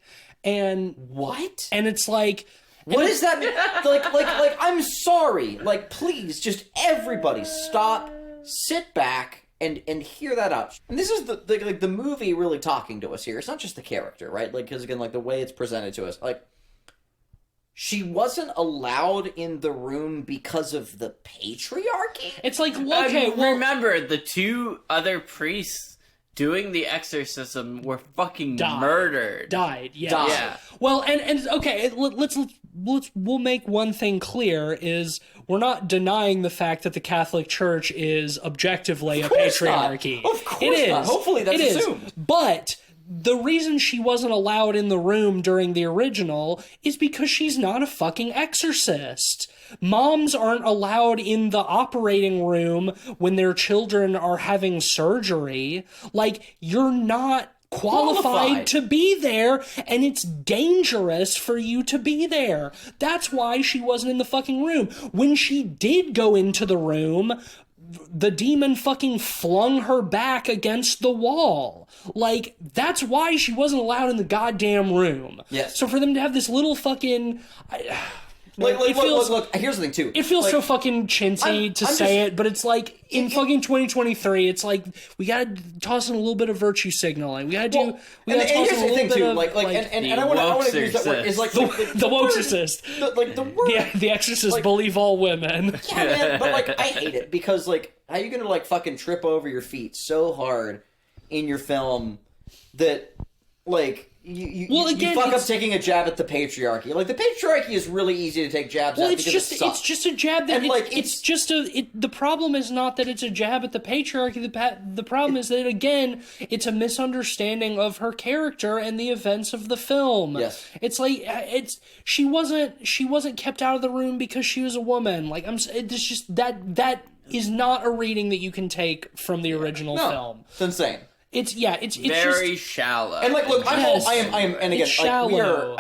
And what? And it's like, what does that mean? like, I'm sorry. Like, please, just everybody stop, sit back, and hear that out. And this is the movie really talking to us here. It's not just the character, right? Like, because again, like, the way it's presented to us, like, she wasn't allowed in the room because of the patriarchy? It's like, okay, remember, the two other priests doing the exorcism were fucking murdered. Died. Yeah. Well, and okay, we'll make one thing clear, is we're not denying the fact that the Catholic Church is objectively a patriarchy. Of course not. Hopefully that's assumed. But the reason she wasn't allowed in the room during the original is because she's not a fucking exorcist. Moms aren't allowed in the operating room when their children are having surgery. Like, you're not qualified to be there, and it's dangerous for you to be there. That's why she wasn't in the fucking room. When she did go into the room, the demon fucking flung her back against the wall. Like, that's why she wasn't allowed in the goddamn room. Yes. So for them to have this little fucking... Look, here's the thing, too. It feels so fucking chintzy to say it, but it's like, in fucking 2023, it's like, we gotta toss in a little bit of virtue signaling. We gotta toss in a little bit of... And I want to use that word. It's like... The Wokersist. The word... The Exorcist believe all women. Yeah, man, but, like, I hate it, because, like, how are you gonna, like, fucking trip over your feet so hard in your film that, like... You fuck up taking a jab at the patriarchy. Like, the patriarchy is really easy to take jabs at because it sucks. It's just a jab that... And, the problem is not that it's a jab at the patriarchy. The problem is that, again, it's a misunderstanding of her character and the events of the film. Yes. It's like, she wasn't kept out of the room because she was a woman. Like, it's just, that is not a reading that you can take from the original film. It's insane. It's very just shallow. And like, look, I am, and again, shallow.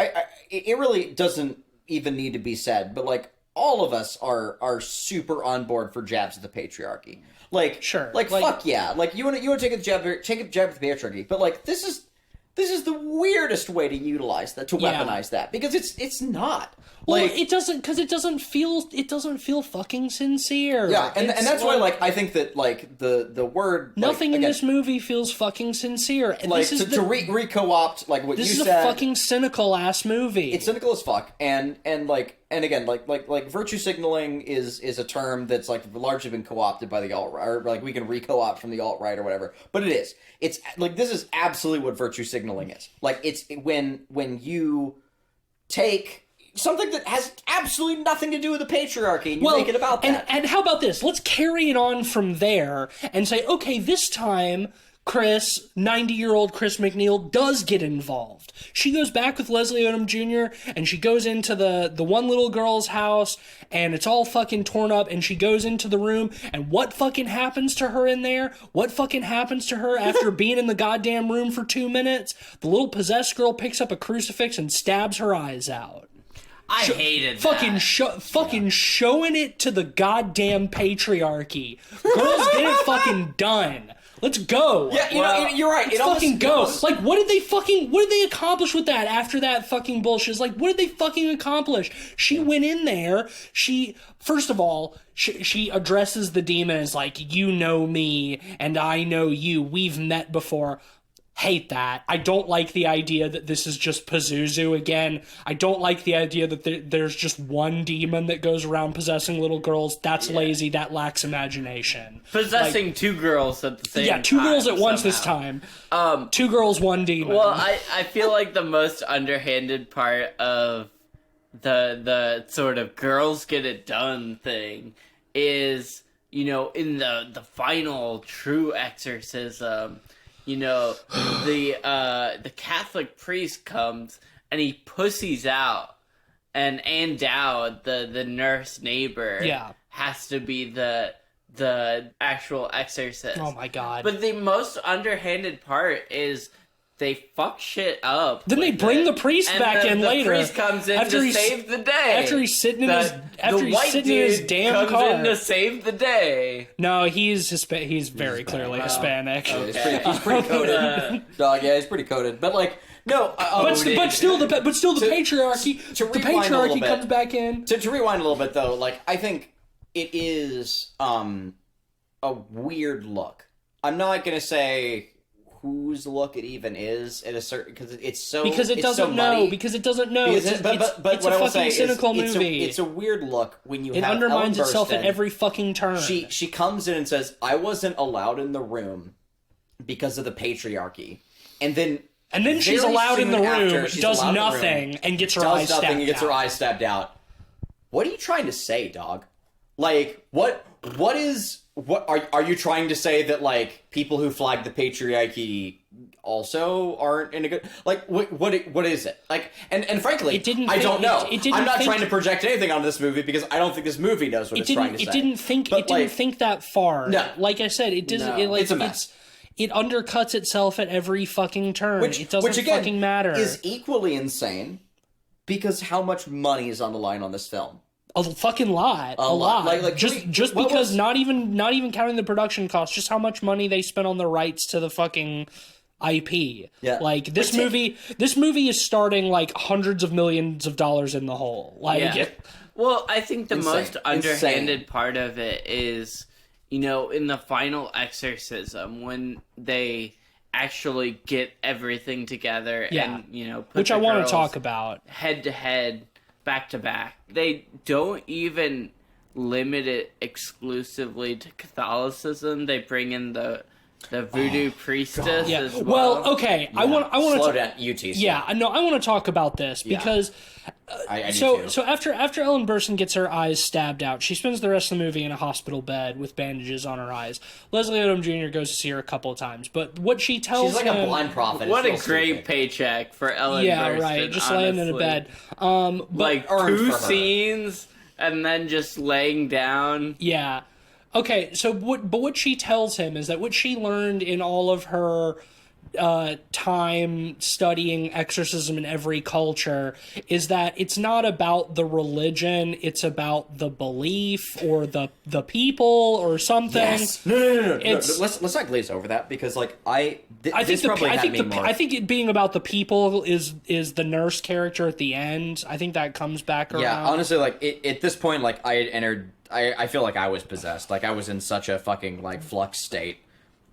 It really doesn't even need to be said, but like, all of us are super on board for jabs at the patriarchy. Like, sure, like fuck yeah, like you want to take a jab at the patriarchy, but like, this is this is the weirdest way to utilize that, to weaponize that, because it's not. Well, it doesn't, because it doesn't feel fucking sincere. Yeah, and that's why, like, I think that, like, the word... Nothing in this movie feels fucking sincere. And like, to re-co-opt, like, what you said... This is a fucking cynical-ass movie. It's cynical as fuck, and again, like, virtue signaling is a term that's, like, largely been co-opted by the alt-right, or, like, we can re-co-opt from the alt-right or whatever, but it is. It's, like, this is absolutely what virtue signaling is. Like, it's when you take... something that has absolutely nothing to do with the patriarchy, and you make it about that. And how about this? Let's carry it on from there and say, okay, this time, 90-year-old Chris McNeil does get involved. She goes back with Leslie Odom Jr., and she goes into the one little girl's house, and it's all fucking torn up, and she goes into the room, and what fucking happens to her in there? What fucking happens to her after being in the goddamn room for 2 minutes? The little possessed girl picks up a crucifix and stabs her eyes out. I hated that. Fucking showing it to the goddamn patriarchy. Girls, get it fucking done. Let's go. Yeah, you're right. Let's fucking go. Like, what did they accomplish with that after that fucking bullshit? It's like, what did they fucking accomplish? She went in there, first of all, she addresses the demon as like, you know me, and I know you. We've met before. Hate that. I don't like the idea that this is just Pazuzu again. I don't like the idea that there's just one demon that goes around possessing little girls. That's lazy. That lacks imagination. Possessing two girls at the same time. Yeah, two girls at once this time. 2 girls, 1 demon. Well, I feel like the most underhanded part of the sort of girls get it done thing is, in the final true exorcism, the Catholic priest comes and he pussies out, and Dowd, the nurse neighbor, has to be the actual exorcist. Oh my god. But the most underhanded part is they fuck shit up. Then they bring the priest back in later. The priest comes in to save the day. After he's sitting in his damn car. Comes in to save the day. No, he's very clearly Hispanic. Okay. He's pretty coded. Dog, yeah, he's pretty coded. But like, no, but still the patriarchy. The patriarchy comes back in. To rewind a little bit though, like I think it is a weird look. I'm not gonna say whose look it even is at a certain, because it doesn't know. It's a fucking cynical movie. It's a weird look when you have it undermines itself at every fucking turn. She comes in and says, "I wasn't allowed in the room because of the patriarchy," and then she's allowed in the room, does nothing, and gets her eyes stabbed out. What are you trying to say, dog? Like, what are you trying to say that, like, people who flag the patriarchy also aren't in a good, like, what is it? Like, and frankly, I don't know. I'm not trying to project anything on this movie because I don't think this movie knows what it's trying to say. It didn't think that far. No. Like I said, it doesn't. No. It's a mess. It undercuts itself at every fucking turn. It doesn't fucking matter. Is equally insane because how much money is on the line on this film? A fucking lot. A lot. Like just because not even counting the production costs, just how much money they spent on the rights to the fucking IP. Yeah. Like this movie is starting like hundreds of millions of dollars in the hole. Like Well, I think the most underhanded part of it is, in the final exorcism when they actually get everything together and, put which I want to talk about head to head, back to back. They don't even limit it exclusively to Catholicism. They bring in the voodoo priestess as well. Well, okay. Yeah. I want to slow down, UTC. Yeah, no, I want to talk about this because so after Ellen Burstyn gets her eyes stabbed out, she spends the rest of the movie in a hospital bed with bandages on her eyes. Leslie Odom Jr. goes to see her a couple of times, but what she tells she's like a blind prophet. What a great paycheck for Ellen Burstyn. Yeah, right. Just laying in a bed. Like 2 scenes and then just laying down. Yeah. Okay, so what she tells him is that what she learned in all of her time studying exorcism in every culture is that it's not about the religion, it's about the belief or the people or something. Yes. No. Let's not glaze over that, because like I think it being about the people is the nurse character at the end. I think that comes back around. Yeah, honestly, like at this point, like I had entered. I feel like I was possessed. Like I was in such a fucking like flux state.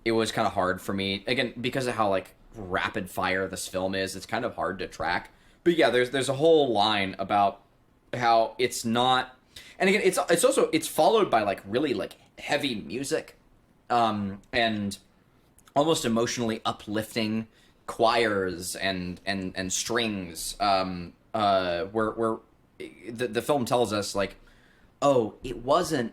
It was kind of hard for me, again, because of how like rapid fire this film is. It's kind of hard to track. But yeah, there's a whole line about how it's not, and again, it's followed by like really like heavy music, and almost emotionally uplifting choirs and strings, where the film tells us like, oh, it wasn't,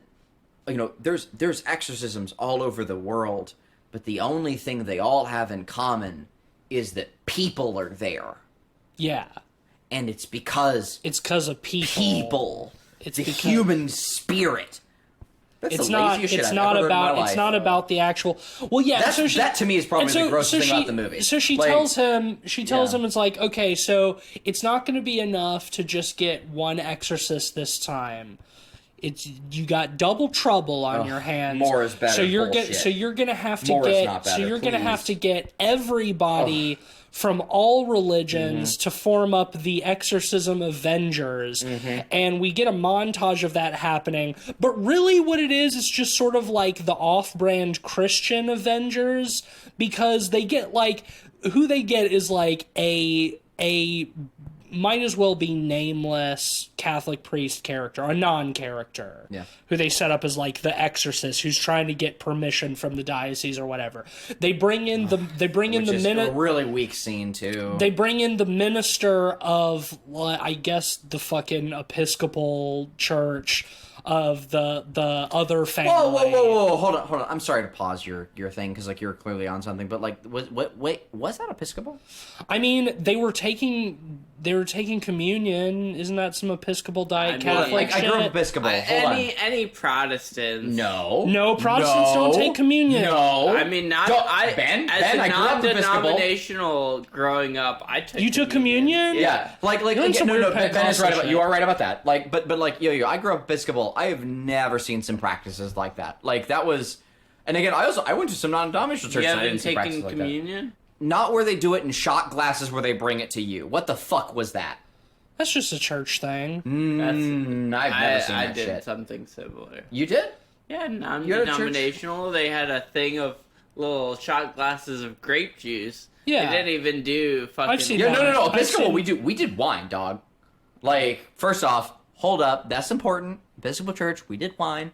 there's exorcisms all over the world, but the only thing they all have in common is that people are there. Yeah. And it's because of people. It's the human spirit. It's not about the actual. Well, yeah. That to me is probably the grossest thing about the movie. So she tells him. It's like, okay, so it's not going to be enough to just get one exorcist this time. You got double trouble on your hands. More is better. So you're gonna have to get everybody from all religions to form up the Exorcism Avengers, and we get a montage of that happening. But really, what it is just sort of like the off-brand Christian Avengers, because they get like who they get is like a might as well be nameless Catholic priest character, a non-character, who they set up as like the exorcist, who's trying to get permission from the diocese or whatever. They bring in a really weak scene too. They bring in the minister of, I guess, the fucking Episcopal Church of the other family. Whoa! Hold on. I'm sorry to pause your thing, because like you're clearly on something. But like, was that Episcopal? I mean, they were taking communion. Isn't that some Episcopal Catholic shit? I grew up Episcopal. Any Protestants? No, Protestants don't take communion. No, I mean not. Ben, as I a grew up Episcopal. Non-denominational growing up, I took. You took communion? Yeah, Ben is right about. You are right about that. Like, but like I grew up Episcopal. I have never seen some practices like that. Like that was, and again, I went to some non-denominational churches. You haven't taken communion? Like not where they do it in shot glasses where they bring it to you. What the fuck was that? That's just a church thing. I've never seen that shit. I did something similar. You did? Yeah, non-denominational. They had a thing of little shot glasses of grape juice. Yeah. They didn't even do fucking... I've seen No. Episcopal, we did wine, dog. Like, first off, hold up. That's important. Episcopal Church, we did wine.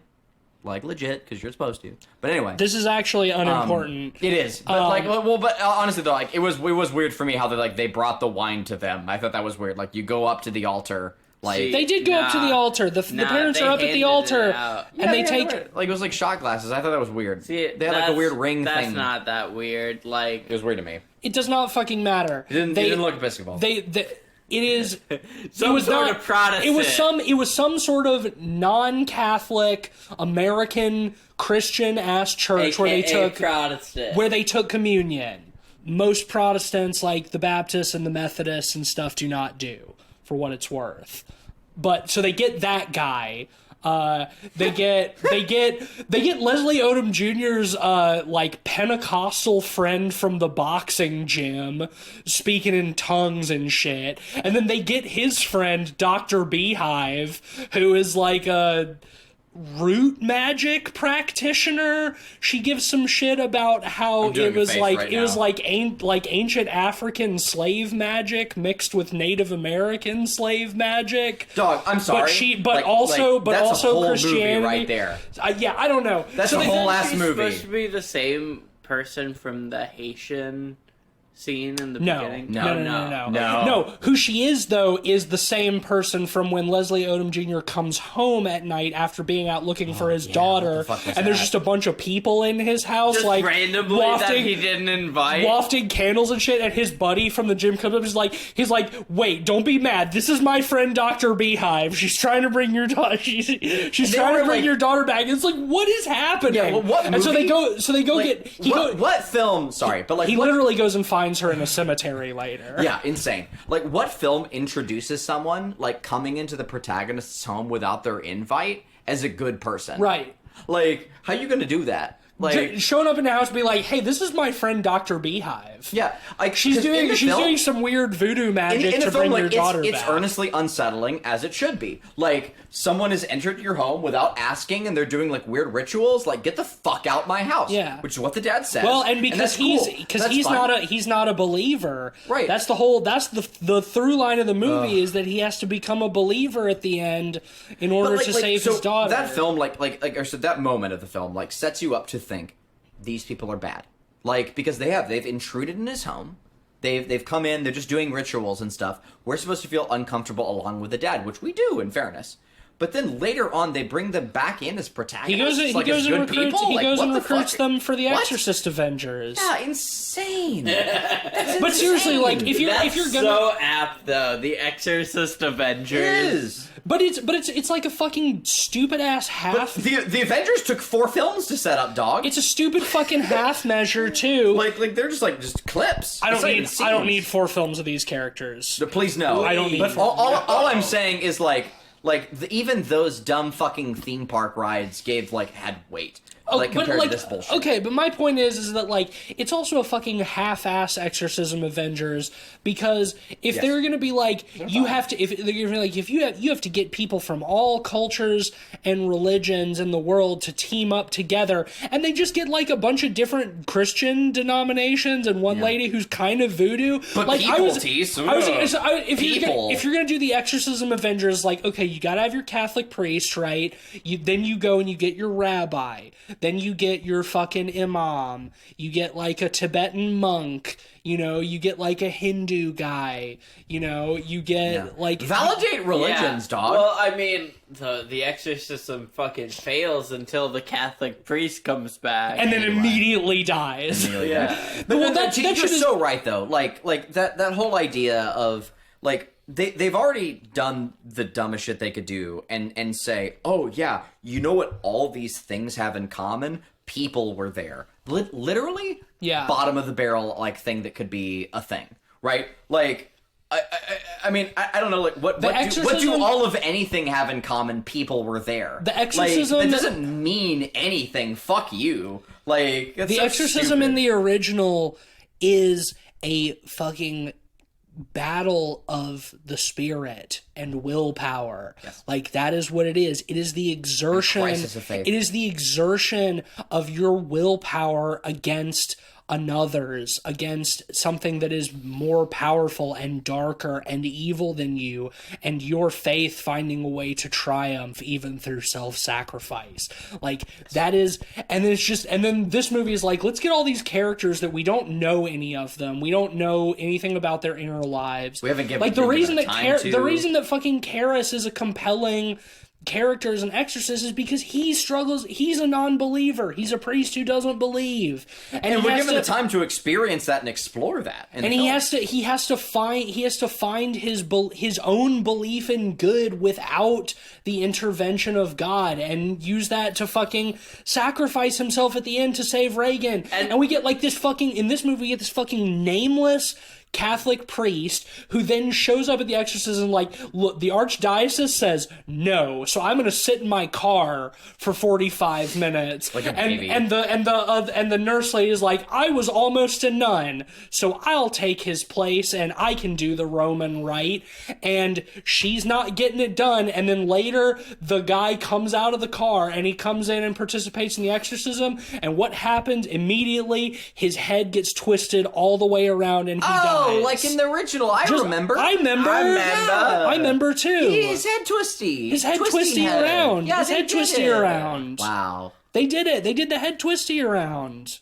Like, legit, because you're supposed to. But anyway. This is actually unimportant. It is. But, but honestly, though, like, it was weird for me how they brought the wine to them. I thought that was weird. Like, you go up to the altar... Like, they did go up to the altar. The parents are up at the altar, and they take like it was like shot glasses. I thought that was weird. See, they had like a weird ring thing. That's not that weird. Like, it was weird to me. It does not fucking matter. It didn't look Episcopal. It is some sort of Protestant. It was some sort of non-Catholic American Christian ass church where they took communion. Most Protestants, like the Baptists and the Methodists and stuff, do not do, for what it's worth. But so they get that guy. They get Leslie Odom Jr.'s like Pentecostal friend from the boxing gym speaking in tongues and shit, and then they get his friend Dr. Beehive, who is like a root magic practitioner. She gives some shit about how it was like ancient African slave magic mixed with Native American slave magic. Dog, I'm sorry. But also Christianity right there. I don't know. That's a whole ass movie. Supposed to be the same person from the Haitian scene in the beginning? No. Who she is, though, is the same person from when Leslie Odom Jr. comes home at night after being out looking for his daughter, and there's just a bunch of people in his house, just like randomly that he didn't invite, wafting candles and shit. And his buddy from the gym comes up, he's like, wait, don't be mad. This is my friend Dr. Beehive. She's trying to bring your daughter. She's trying to bring your daughter back. It's like, what is happening? Yeah, well, what movie? And so they go like, what film? Sorry, but like he literally goes and finds her in a cemetery later. Yeah, insane. Like, what film introduces someone, like, coming into the protagonist's home without their invite as a good person? Right. Like, how are you gonna do that? Like, showing up in the house and be like, hey, this is my friend Dr. Beehive. Yeah. Like, she's doing some weird voodoo magic to bring your daughter back. It's earnestly unsettling, as it should be. Like, someone has entered your home without asking, and they're doing, like, weird rituals. Like, get the fuck out my house. Yeah. Which is what the dad says. Well, and because he's not a believer. Right. That's the through line of the movie is that he has to become a believer at the end in order to save his daughter. That film, that moment of the film, like, sets you up to think these people are bad. Like, because they've intruded in his home. They've come in, they're just doing rituals and stuff. We're supposed to feel uncomfortable along with the dad, which we do, in fairness. But then later on, they bring them back in as protagonists. He goes and recruits them for the Exorcist Avengers. Yeah, insane. That's but seriously, like if you're gonna so apt though, the Exorcist Avengers. It is. But it's like a fucking stupid ass half. But the Avengers took 4 films to set up, dog. It's a stupid fucking half measure too. Like they're just clips. I don't need 4 films of these characters. Please no. I don't need. But all I'm saying is even those dumb fucking theme park rides had weight. Compared to this bullshit. Okay, but my point is that it's also a fucking half-ass Exorcism Avengers, because if they're gonna be you have to get people from all cultures and religions in the world to team up together, and they just get a bunch of different Christian denominations and one lady who's kind of voodoo. But if you're gonna do the Exorcism Avengers, okay, you gotta have your Catholic priest, right? Then you go and you get your rabbi. Then you get your fucking imam. You get a Tibetan monk. You get a Hindu guy. You get validate religions, dog. Well, I mean, the exorcism fucking fails until the Catholic priest comes back and then immediately dies. Yeah, but you're so right though. That whole idea of they've already done the dumbest shit they could do and say, oh yeah, you know what all these things have in common? People were there. Literally, bottom of the barrel thing that could be a thing, right? I mean, I don't know, what do all of anything have in common? People were there. The exorcism that doesn't mean anything. Fuck you. The exorcism in the original is a fucking battle of the spirit and willpower. Yes. That is what it is. It is the exertion. Crisis of faith. It is the exertion of your willpower against another's, against something that is more powerful and darker and evil than you, and your faith finding a way to triumph even through self-sacrifice. That is, and then this movie is let's get all these characters that we don't know any of them. We don't know anything about their inner lives. We haven't given the reason that fucking Karras is a compelling character as an exorcist is because he struggles. He's a non-believer. He's a priest who doesn't believe, and we're given the time to experience that and explore that. And he has to find his own belief in good without the intervention of God, and use that to fucking sacrifice himself at the end to save Reagan. And we get this fucking in this movie. We get this fucking nameless Catholic priest who then shows up at the exorcism look, the archdiocese says no, so I'm gonna sit in my car for 45 minutes and the nurse lady is I was almost a nun, so I'll take his place and I can do the Roman rite, and she's not getting it done. And then later the guy comes out of the car and he comes in and participates in the exorcism, and what happens immediately? His head gets twisted all the way around and he dies. Like in the original, I remember too. His head twisty. His head twisty around. Yeah, his head twisty around. Wow. They did it. They did the head twisty around.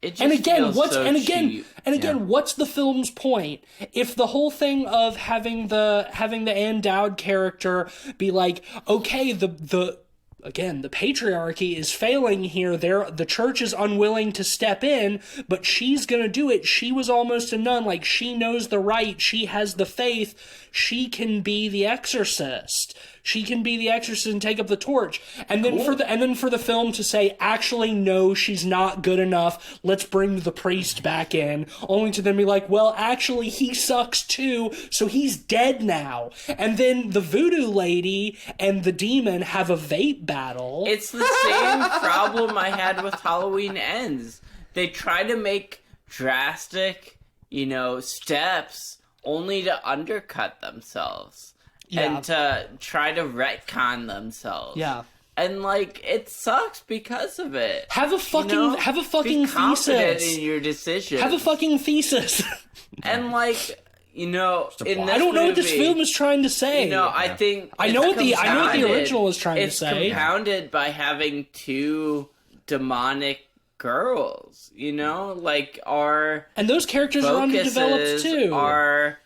It just and again, feels what's so and again cheap. and again, what's the film's point? If the whole thing of having the Ann Dowd character be like, okay, the patriarchy is failing here. The church is unwilling to step in, but she's gonna do it. She was almost a nun. Like, she knows the right. She has the faith. She can be the exorcist. She can be the exorcist and take up the torch. And then for the film to say, actually, no, she's not good enough. Let's bring the priest back in. Only to then be like, well, actually, he sucks too, so he's dead now. And then the voodoo lady and the demon have a vape battle. It's the same problem I had with Halloween Ends. They try to make drastic, steps only to undercut themselves. Yeah. And to try to retcon themselves. Yeah. And, it sucks because of it. Have a fucking be confident thesis. in your decision. Have a fucking thesis. And, in this I don't know what this film is trying to say. I think I know what the original is trying to say. It's compounded by having two demonic girls, and those characters are underdeveloped too. Are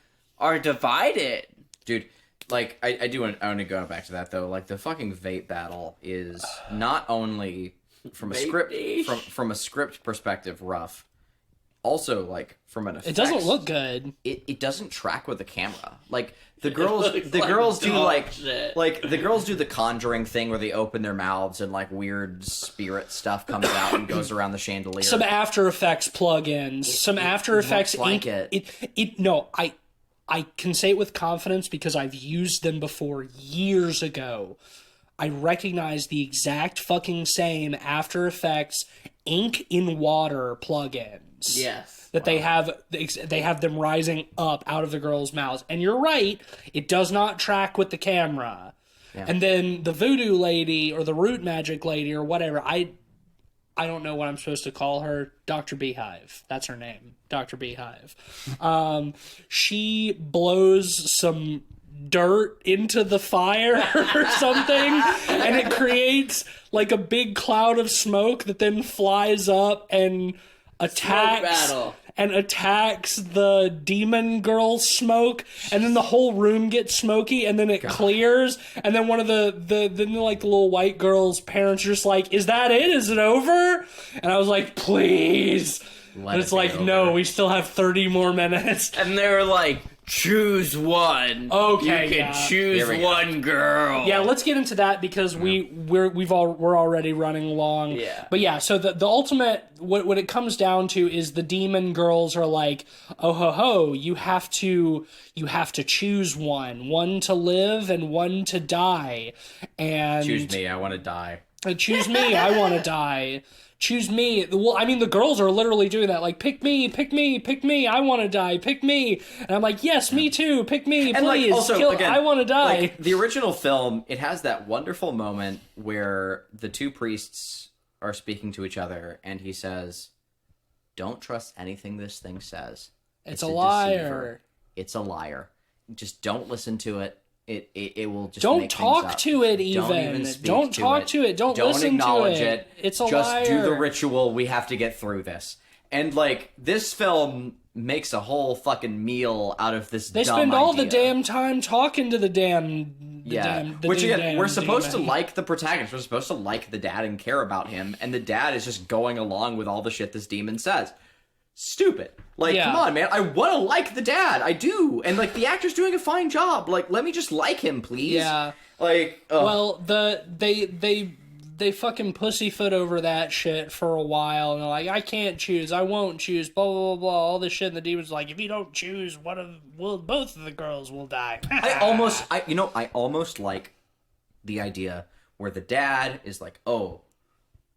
divided. Dude, I want to go back to that though. Like, the fucking vape battle is not only from a script perspective rough, also from an effects, it doesn't look good. It doesn't track with the camera. Like, the girls do the girls do the Conjuring thing where they open their mouths and weird spirit stuff comes out and goes around the chandelier. Some After Effects plugins, After Effects ink. I can say it with confidence because I've used them before years ago. I recognize the exact fucking same After Effects ink in water plugins. Yes. That they have them rising up out of the girls' mouths. And you're right, it does not track with the camera. Yeah. And then the voodoo lady or the root magic lady or whatever, I don't know what I'm supposed to call her. Dr. Beehive. That's her name. Dr. Beehive. She blows some dirt into the fire or something, and it creates a big cloud of smoke that then flies up and attacks the demon girl Smoke, and then the whole room gets smoky, and then it clears, and then one of the little white girl's parents are just like, is that it? Is it over? And I was like, please. And it's no, we still have 30 more minutes. And they were like, choose one. Okay, you can choose one girl. Yeah, let's get into that because we're already running long. Yeah. But yeah, so the ultimate what it comes down to is the demon girls are like, oh ho ho, you have to choose one to live and one to die. And choose me, I want to die. Choose me, I want to die. Choose me. Well, I mean, the girls are literally doing that. Like, pick me, pick me, pick me. I want to die. Pick me. And I'm like, yes, me too. Pick me, and please. Again, I want to die. The original film, it has that wonderful moment where the two priests are speaking to each other, and he says, "Don't trust anything this thing says. It's a liar. Deceiver. It's a liar. Just don't listen to it. It will just don't make talk to it even. Don't talk to it. Don't listen acknowledge to it. It's a just liar. Just do the ritual. We have to get through this. And this film makes a whole fucking meal out of this. They dumb spend all idea. the damn time talking to the damn. Which again, we're supposed to like the protagonist. We're supposed to like the dad and care about him, and the dad is just going along with all the shit this demon says. Stupid. Come on, man. I want to like the dad. I do. And, the actor's doing a fine job. Let me just like him, please. Yeah. Well, they fucking pussyfoot over that shit for a while. And they're like, I can't choose. I won't choose. Blah, blah, blah, blah. All this shit. And the demon's like, if you don't choose, both of the girls will die. I almost like the idea where the dad is like, oh,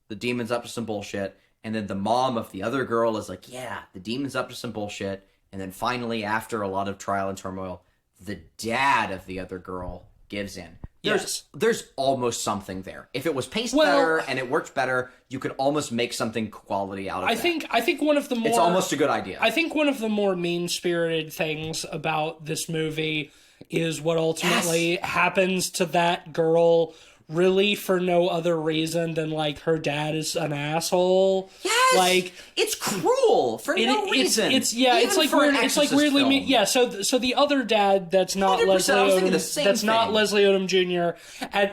the demon's up to some bullshit. And then the mom of the other girl is like, yeah, the demon's up to some bullshit. And then finally, after a lot of trial and turmoil, the dad of the other girl gives in. There's almost something there. If it was paced better and it worked better, you could almost make something quality out of it. I think one of the more... It's almost a good idea. I think one of the more mean-spirited things about this movie is what ultimately happens to that girl... really for no other reason than her dad is an asshole. Yes! Yes! Like, it's cruel for no reason. It's like weird. It's like weirdly mean. Yeah. So the other dad that's not Leslie Odom, that's not Leslie Odom Jr.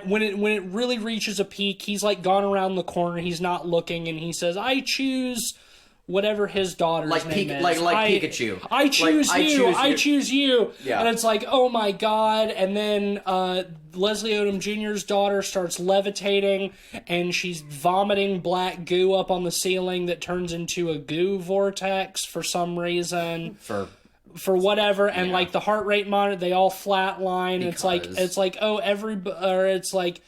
When it really reaches a peak, he's like gone around the corner. He's not looking, and he says, "I choose." Whatever his daughter's name is. Like Pikachu. I choose you. I choose you. Yeah. And it's like, oh my god. And then Leslie Odom Jr.'s daughter starts levitating, and she's vomiting black goo up on the ceiling that turns into a goo vortex for some reason. For whatever. And like the heart rate monitor, they all flatline. It's like,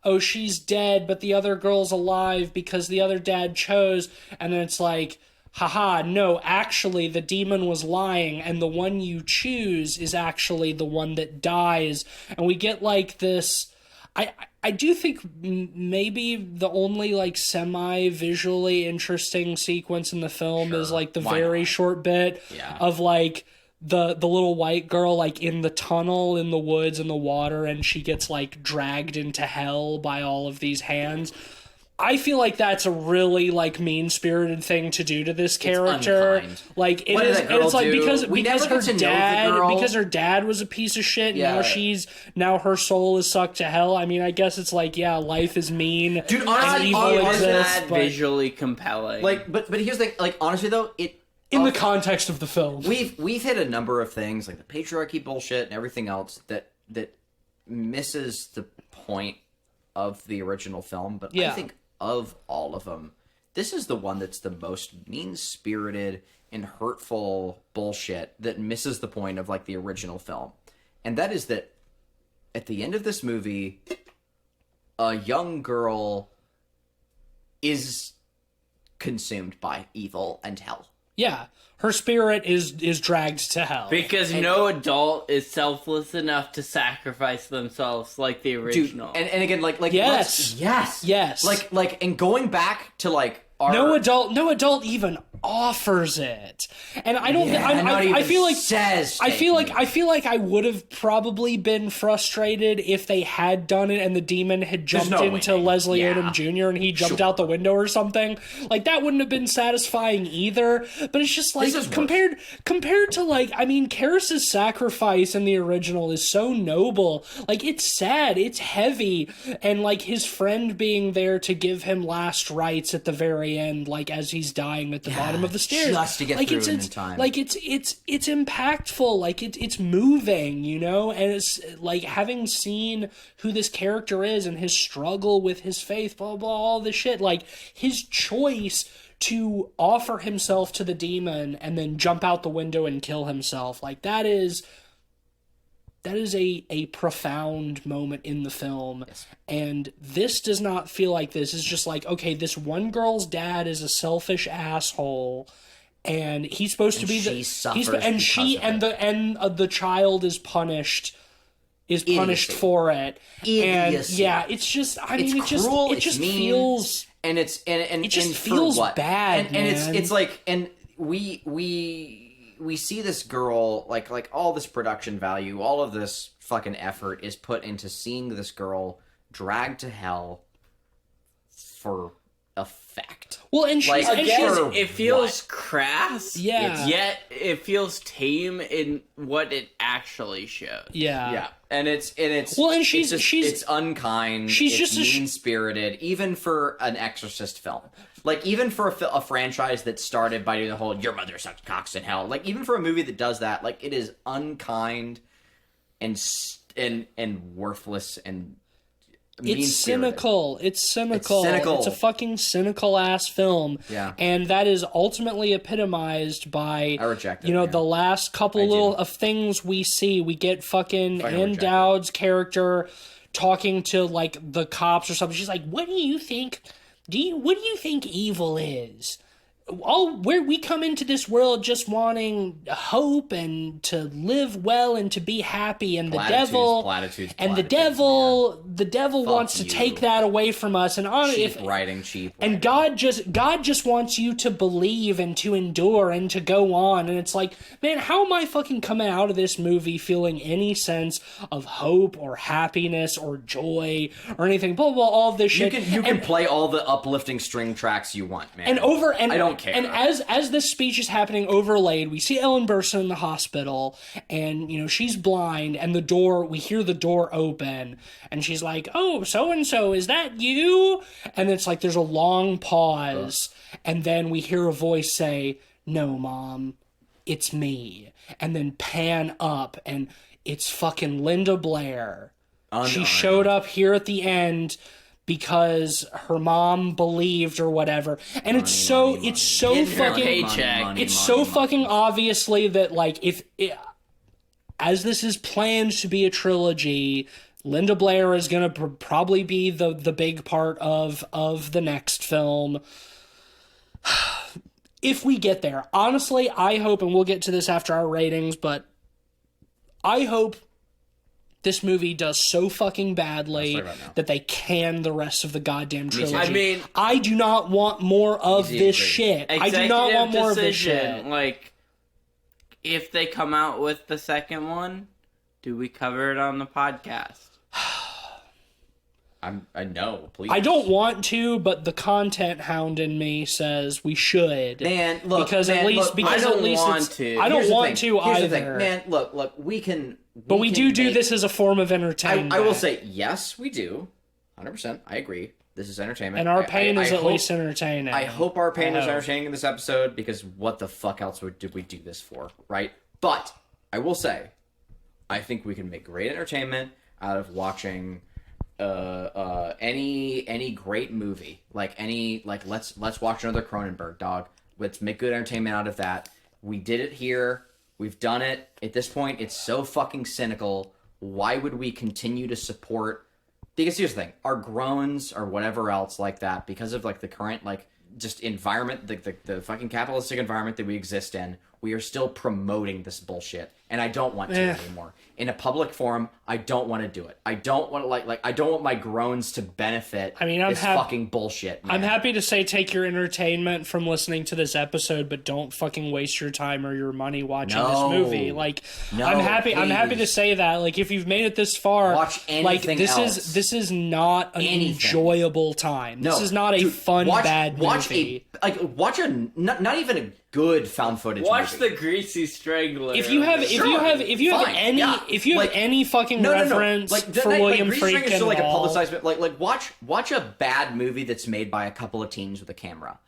oh, she's dead, but the other girl's alive because the other dad chose. And then it's like, haha, no, actually, the demon was lying, and the one you choose is actually the one that dies. And we get like this... I do think maybe the only like semi-visually interesting sequence in the film is like the very short bit of like... the little white girl like in the tunnel in the woods in the water, and she gets like dragged into hell by all of these hands. I feel like that's a really like mean-spirited thing to do to this character. Like it is, and it's like because her dad was a piece of shit. And now her soul is sucked to hell. I mean, I guess it's like life is mean. Dude, honestly, evil exists, visually compelling. Like, but here's the thing. Like, honestly though, in the context of the film, we've hit a number of things like the patriarchy bullshit and everything else that misses the point of the original film. But I think of all of them, this is the one that's the most mean-spirited and hurtful bullshit that misses the point of like the original film. And that is that at the end of this movie, a young girl is consumed by evil and hell. Yeah, her spirit is dragged to hell. Because no adult is selfless enough to sacrifice themselves like the original. Dude, and again, like yes. Like, and going back to like our... No adult even offers it, and I don't. I feel like I would have probably been frustrated if they had done it and the demon had jumped into Leslie Odom Jr. and he jumped out the window or something. Like that wouldn't have been satisfying either. But it's just like compared to like, I mean, Karras's sacrifice in the original is so noble. Like it's sad, it's heavy, and like his friend being there to give him last rites at the very end, like as he's dying at the bottom of the stairs, just to get through in time. Like it's impactful, like it's moving, you know, and it's like having seen who this character is and his struggle with his faith, blah blah, all this shit, like his choice to offer himself to the demon and then jump out the window and kill himself, like that is a profound moment in the film. Yes. And this does not feel like this. It's just like, okay, this one girl's dad is a selfish asshole, and he's supposed to be the child is punished for it. Idiocy. And it's just, I mean, it's cruel, it just mean, feels, and it just feels bad, and it's like, and we see this girl, like all this production value, all of this fucking effort is put into seeing this girl dragged to hell for effect. Well, and she's, like, again, it feels crass. Yeah. Yet it feels tame in what it actually shows. Yeah. Yeah. And it's it's unkind. She's it's just mean-spirited, even for an Exorcist film. Like, even for a franchise that started by doing the whole "your mother sucked cocks in hell." Like, even for a movie that does that, like, it is unkind and worthless and it's cynical. It's cynical. It's a fucking cynical ass film. Yeah. And that is ultimately epitomized by, I reject it, the last couple of things we see. We get fucking Ann Dowd's character talking to like the cops or something. She's like, "What do you think? What do you think evil is? where we come into this world just wanting hope and to live well and to be happy, and the devil wants to take that away from us, and cheap God just wants you to believe and to endure and to go on. And it's like, man, how am I fucking coming out of this movie feeling any sense of hope or happiness or joy or anything? Blah blah, blah, all this shit. You can play all the uplifting string tracks you want, man. And I don't care. And as this speech is happening, overlaid, we see Ellen Burstyn in the hospital, and she's blind, and we hear the door open, and she's like, "Oh, so and so, is that you?" And it's like there's a long pause, and then we hear a voice say, "No, Mom, it's me," and then pan up, and it's fucking Linda Blair. She showed up here at the end because her mom believed or whatever, and it's so fucking obviously that, like, as this is planned to be a trilogy, Linda Blair is gonna probably be the big part of the next film. If we get there, honestly, I hope, and we'll get to this after our ratings, but I hope this movie does so fucking badly that they can the rest of the goddamn trilogy. I mean, I do not want more of this shit. I do not want more of this shit. Like, if they come out with the second one, do we cover it on the podcast? I know, please. I don't want to, but the content hound in me says we should. Man, look, I don't want to. I don't want to either. Here's the thing. Man, look, we can. But we do this as a form of entertainment. I will say, yes, we do. 100%. I agree. This is entertainment. And our pain is at least entertaining. I hope our pain is entertaining in this episode, because what the fuck else did we do this for, right? But I will say, I think we can make great entertainment out of watching any great movie. Let's watch another Cronenberg, dog. Let's make good entertainment out of that. We did it here. We've done it. At this point, it's so fucking cynical. Why would we continue to support? Because here's the thing: our groans or whatever else like that, because of like the current just environment, the fucking capitalistic environment that we exist in, we are still promoting this bullshit, and I don't want to anymore. In a public forum, I don't want to do it. I don't want to I don't want my groans to benefit this fucking bullshit, man. I'm happy to say take your entertainment from listening to this episode, but don't fucking waste your time or your money watching this movie. I'm happy to say that. Like, if you've made it this far, watch anything else. This is not an enjoyable time. This is not a fun bad movie. Watch not even a good found footage Watch movie. The Greasy Strangler. If you have any fucking reference for William Friedkin, so a publicized, watch a bad movie that's made by a couple of teens with a camera.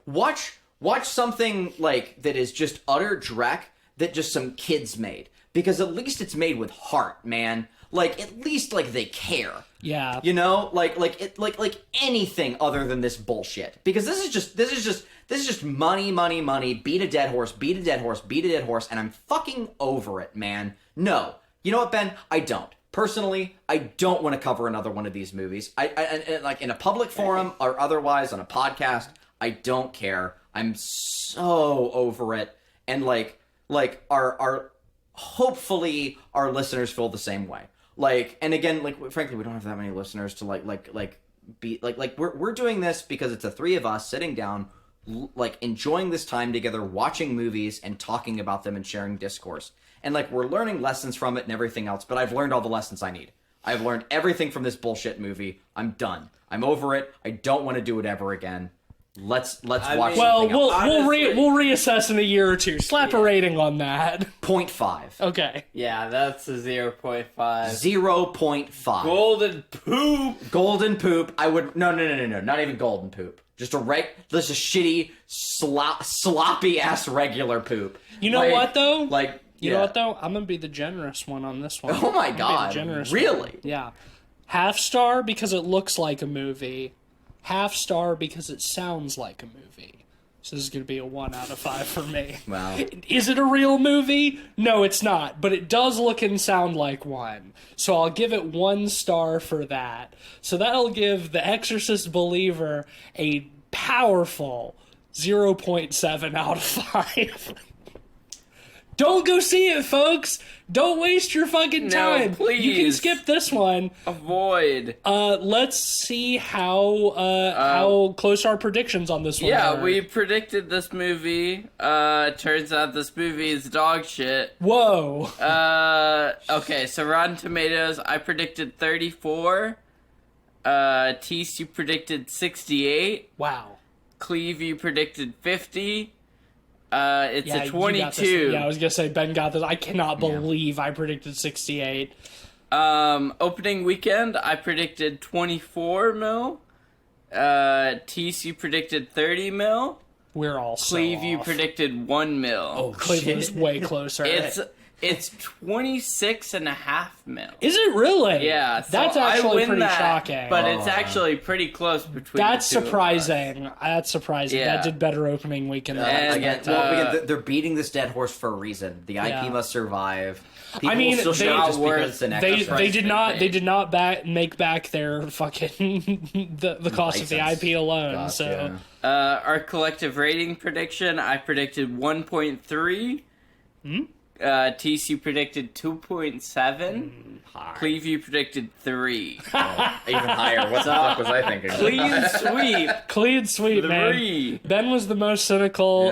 Watch something that is just utter dreck that just some kids made, because at least it's made with heart, man. At least they care. Yeah. Anything other than this bullshit. Because this is just money, beat a dead horse, and I'm fucking over it, man. No. You know what, Ben? I don't. Personally, I don't want to cover another one of these movies. I in a public forum or otherwise on a podcast, I don't care. I'm so over it. And our hopefully our listeners feel the same way. And again, frankly, we don't have that many listeners to we're doing this because it's the three of us sitting down, enjoying this time together, watching movies and talking about them and sharing discourse. And we're learning lessons from it and everything else, but I've learned all the lessons I need. I've learned everything from this bullshit movie. I'm done. I'm over it. I don't want to do it ever again. Let's watch. Well, we'll reassess in a year or two. Slap a rating on that. 0.5. Okay. Yeah, that's a 0.5. 0.5. Golden poop. I would no. Not even golden poop. Just a shitty sloppy ass regular poop. You know what though? You know what though? I'm gonna be the generous one on this one. Oh my god! Really? One. Yeah. Half star because it looks like a movie. Half star because it sounds like a movie. So this is going to be a 1 out of 5 for me. Wow. Is it a real movie? No, it's not. But it does look and sound like one. So I'll give it 1 star for that. So that'll give The Exorcist Believer a powerful 0.7 out of 5. Don't go see it, folks. Don't waste your fucking time. No, please. You can skip this one. Avoid. Let's see how close our predictions on this one are. We predicted this movie. Turns out this movie is dog shit. Whoa. Okay, so Rotten Tomatoes, I predicted 34. Tease, you predicted 68. Wow. Cleve, you predicted 50. It's a 22. Yeah, I was gonna say Ben got this. I cannot believe I predicted 68. Opening weekend, I predicted 24 mil. Tease, you predicted 30 mil. We're all Cleve, you predicted 1 mil. Oh, Cleveland's way closer. It's 26.5 mil. Is it really? Yeah, so that's actually pretty that, shocking. But it's actually pretty close between. That's surprising. That's surprising. Yeah. That did better opening weekend. Again, they're beating this dead horse for a reason. The IP must survive. People will still show it just because it's an Exorcist. They did not make back their fucking the cost of the IP alone. Gosh, so our collective rating prediction, I predicted 1.3. TC predicted 2.7. Cleve, you predicted 3. Oh, even higher. What the fuck was I thinking? Clean sweep, 3, man. 3. Ben was the most cynical,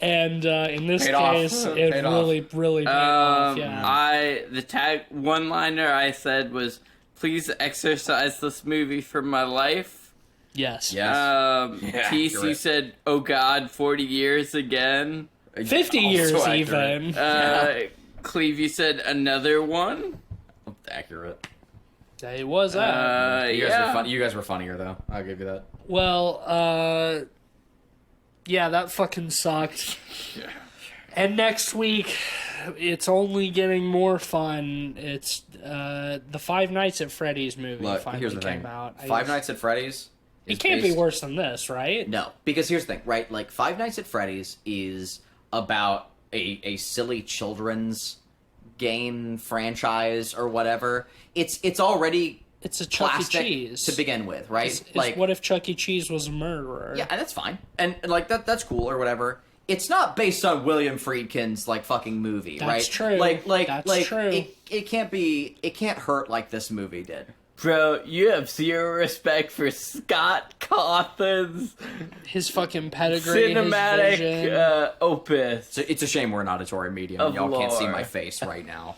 and in this case, it really paid off. Yeah. The tag one-liner I said was, "Please exorcise this movie from my life." Yes. TC said, "Oh God, 40 years again." 50 years accurate. Even. Cleve, you said another one. Accurate. It was that. You guys were funnier though. I'll give you that. Well, yeah, that fucking sucked. Yeah. And next week, it's only getting more fun. It's the Five Nights at Freddy's movie finally came out. Five Nights at Freddy's. It can't be worse than this, right? No, because here's the thing, right? Like Five Nights at Freddy's is about a silly children's game franchise or whatever. It's already a Chuck E. Cheese to begin with, right? It's what if Chuck E. Cheese was a murderer? Yeah, and that's fine, and like that's cool or whatever. It's not based on William Friedkin's like fucking movie, right? That's true. That's true. It can't hurt like this movie did. Bro, you have zero respect for Scott Cawthon's his fucking pedigree, cinematic opus. So it's a shame we're not a Tory medium and y'all can't see my face right now.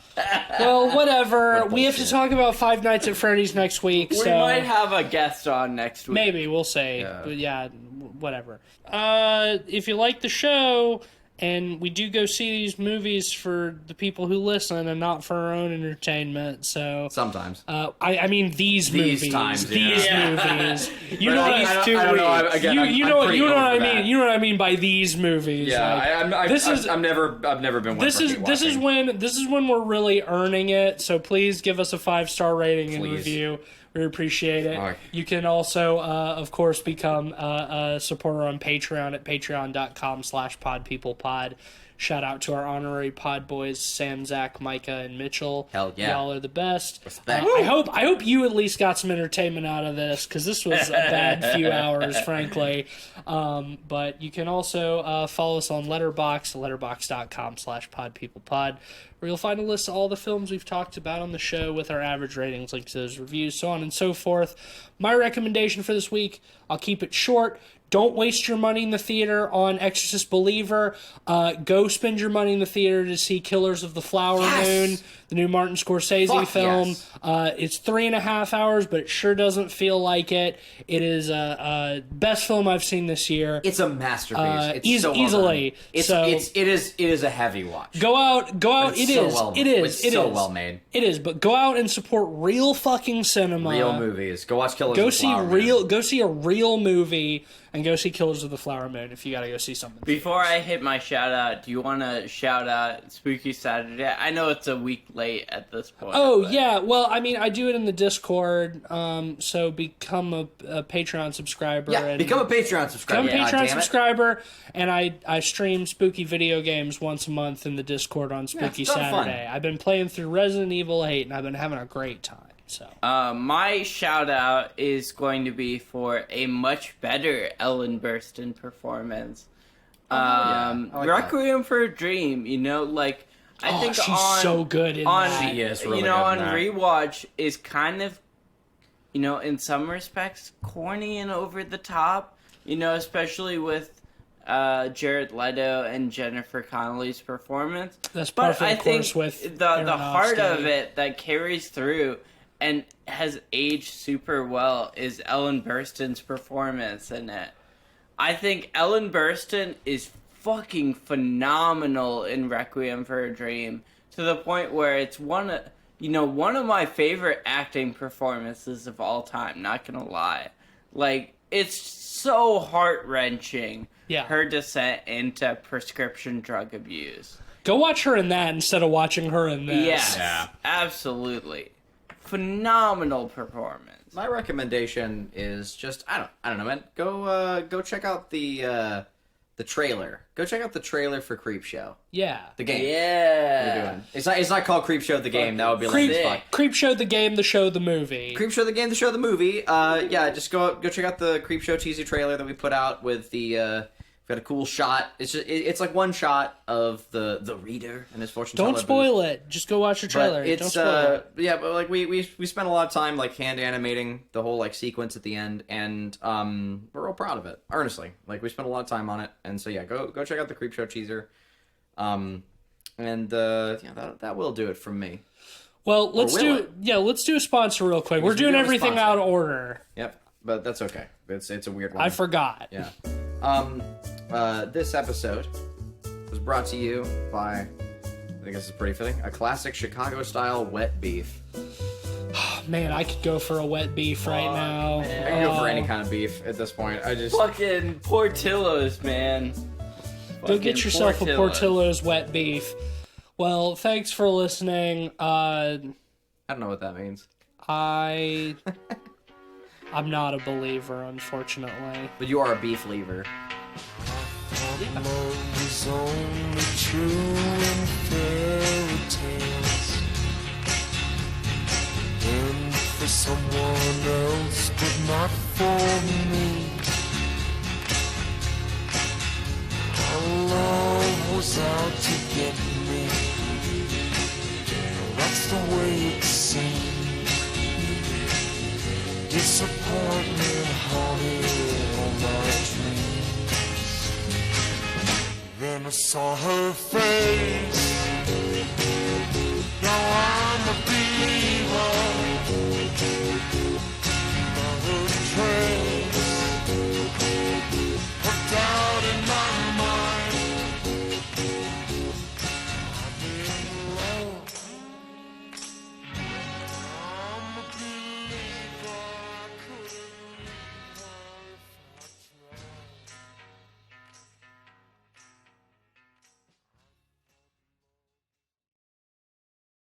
Well, whatever. We have to talk about Five Nights at Freddy's next week. We might have a guest on next week. Maybe, we'll say. Yeah. But yeah, whatever. If you like the show, and we do go see these movies for the people who listen and not for our own entertainment, so... Sometimes. I mean these movies. Times, these movies. You know what I mean? You know what I mean by these movies. Yeah, like, I've never been one this is when we're really earning it, so please give us a 5-star rating and review. We appreciate it. Right. You can also, of course, become a supporter on Patreon at patreon.com/podpeoplepod. Shout out to our honorary pod boys, Sam, Zach, Micah, and Mitchell. Hell yeah. Y'all are the best. Respect. I hope you at least got some entertainment out of this, because this was a bad few hours, frankly. But you can also follow us on Letterboxd, letterboxd.com/podpeoplepod, where you'll find a list of all the films we've talked about on the show with our average ratings, links to those reviews, so on and so forth. My recommendation for this week, I'll keep it short. Don't waste your money in the theater on Exorcist Believer. Go spend your money in the theater to see Killers of the Flower Moon, the new Martin Scorsese film. Yes. It's 3.5 hours, but it sure doesn't feel like it. It is a best film I've seen this year. It's a masterpiece. It's so well easily. done. It is a heavy watch. Go out. It's so well made. It is, but go out and support real fucking cinema. Real movies. Go watch Killers of the Flower Moon. Go see a real movie. And go see Killers of the Flower Moon if you gotta go see something. Before I hit my shout out, do you want to shout out Spooky Saturday? I know it's a week late at this point. Oh, yeah. Well, I mean, I do it in the Discord, so become a Patreon subscriber. Yeah, become a Patreon subscriber. Become a Patreon subscriber, and I stream spooky video games once a month in the Discord on Spooky Saturday. I've been playing through Resident Evil 8, and I've been having a great time. So my shout out is going to be for a much better Ellen Burstyn performance. like Requiem for a Dream, you know, like I think she's so good in that. She is really you know, good on in that. rewatch is kind of, you know, in some respects corny and over the top, you know, especially with Jared Leto and Jennifer Connelly's performance. That's but perfect, I of think course, with the heart of Aronofsky. it that carries through and has aged super well is Ellen Burstyn's performance in it. I think Ellen Burstyn is fucking phenomenal in Requiem for a Dream, to the point where it's one of my favorite acting performances of all time, not gonna lie. Like, it's so heart-wrenching, her descent into prescription drug abuse. Go watch her in that instead of watching her in this. Yes, Yeah. absolutely. Phenomenal performance. My recommendation is just I don't know, man. Go check out the trailer. Go check out the trailer for Creepshow. Yeah. The game. Yeah. What are you doing? It's not called Creepshow the game. That would be like as fuck. Creepshow the game, the show, the movie. Creepshow the game, the show, the movie. Yeah, just go check out the Creepshow teaser trailer that we put out with the. We've got a cool shot. It's like one shot of the reader and his fortune teller. Don't spoil it. Just go watch the trailer. It's Don't spoil it. yeah, but like we spent a lot of time like hand animating the whole like sequence at the end, and we're real proud of it. Honestly, like we spent a lot of time on it, and so yeah, go check out the Creepshow teaser, and that will do it from me. Well, let's do a sponsor real quick. We're doing everything out of order. Yep, but that's okay. It's a weird one. I forgot. Yeah. This episode was brought to you by, I think this is pretty fitting, a classic Chicago-style wet beef. Man, I could go for a wet beef right now. I can go for any kind of beef at this point. I just... Fucking Portillo's, man. Go get yourself a Portillo's wet beef. Well, thanks for listening. I don't know what that means. I'm not a believer, unfortunately. But you are a beef lever. Love is only true in fairy tales, and for someone else, but not for me. Our love was out to get me. That's the way it seemed. Disappointment haunted all my dreams. Then I saw her face.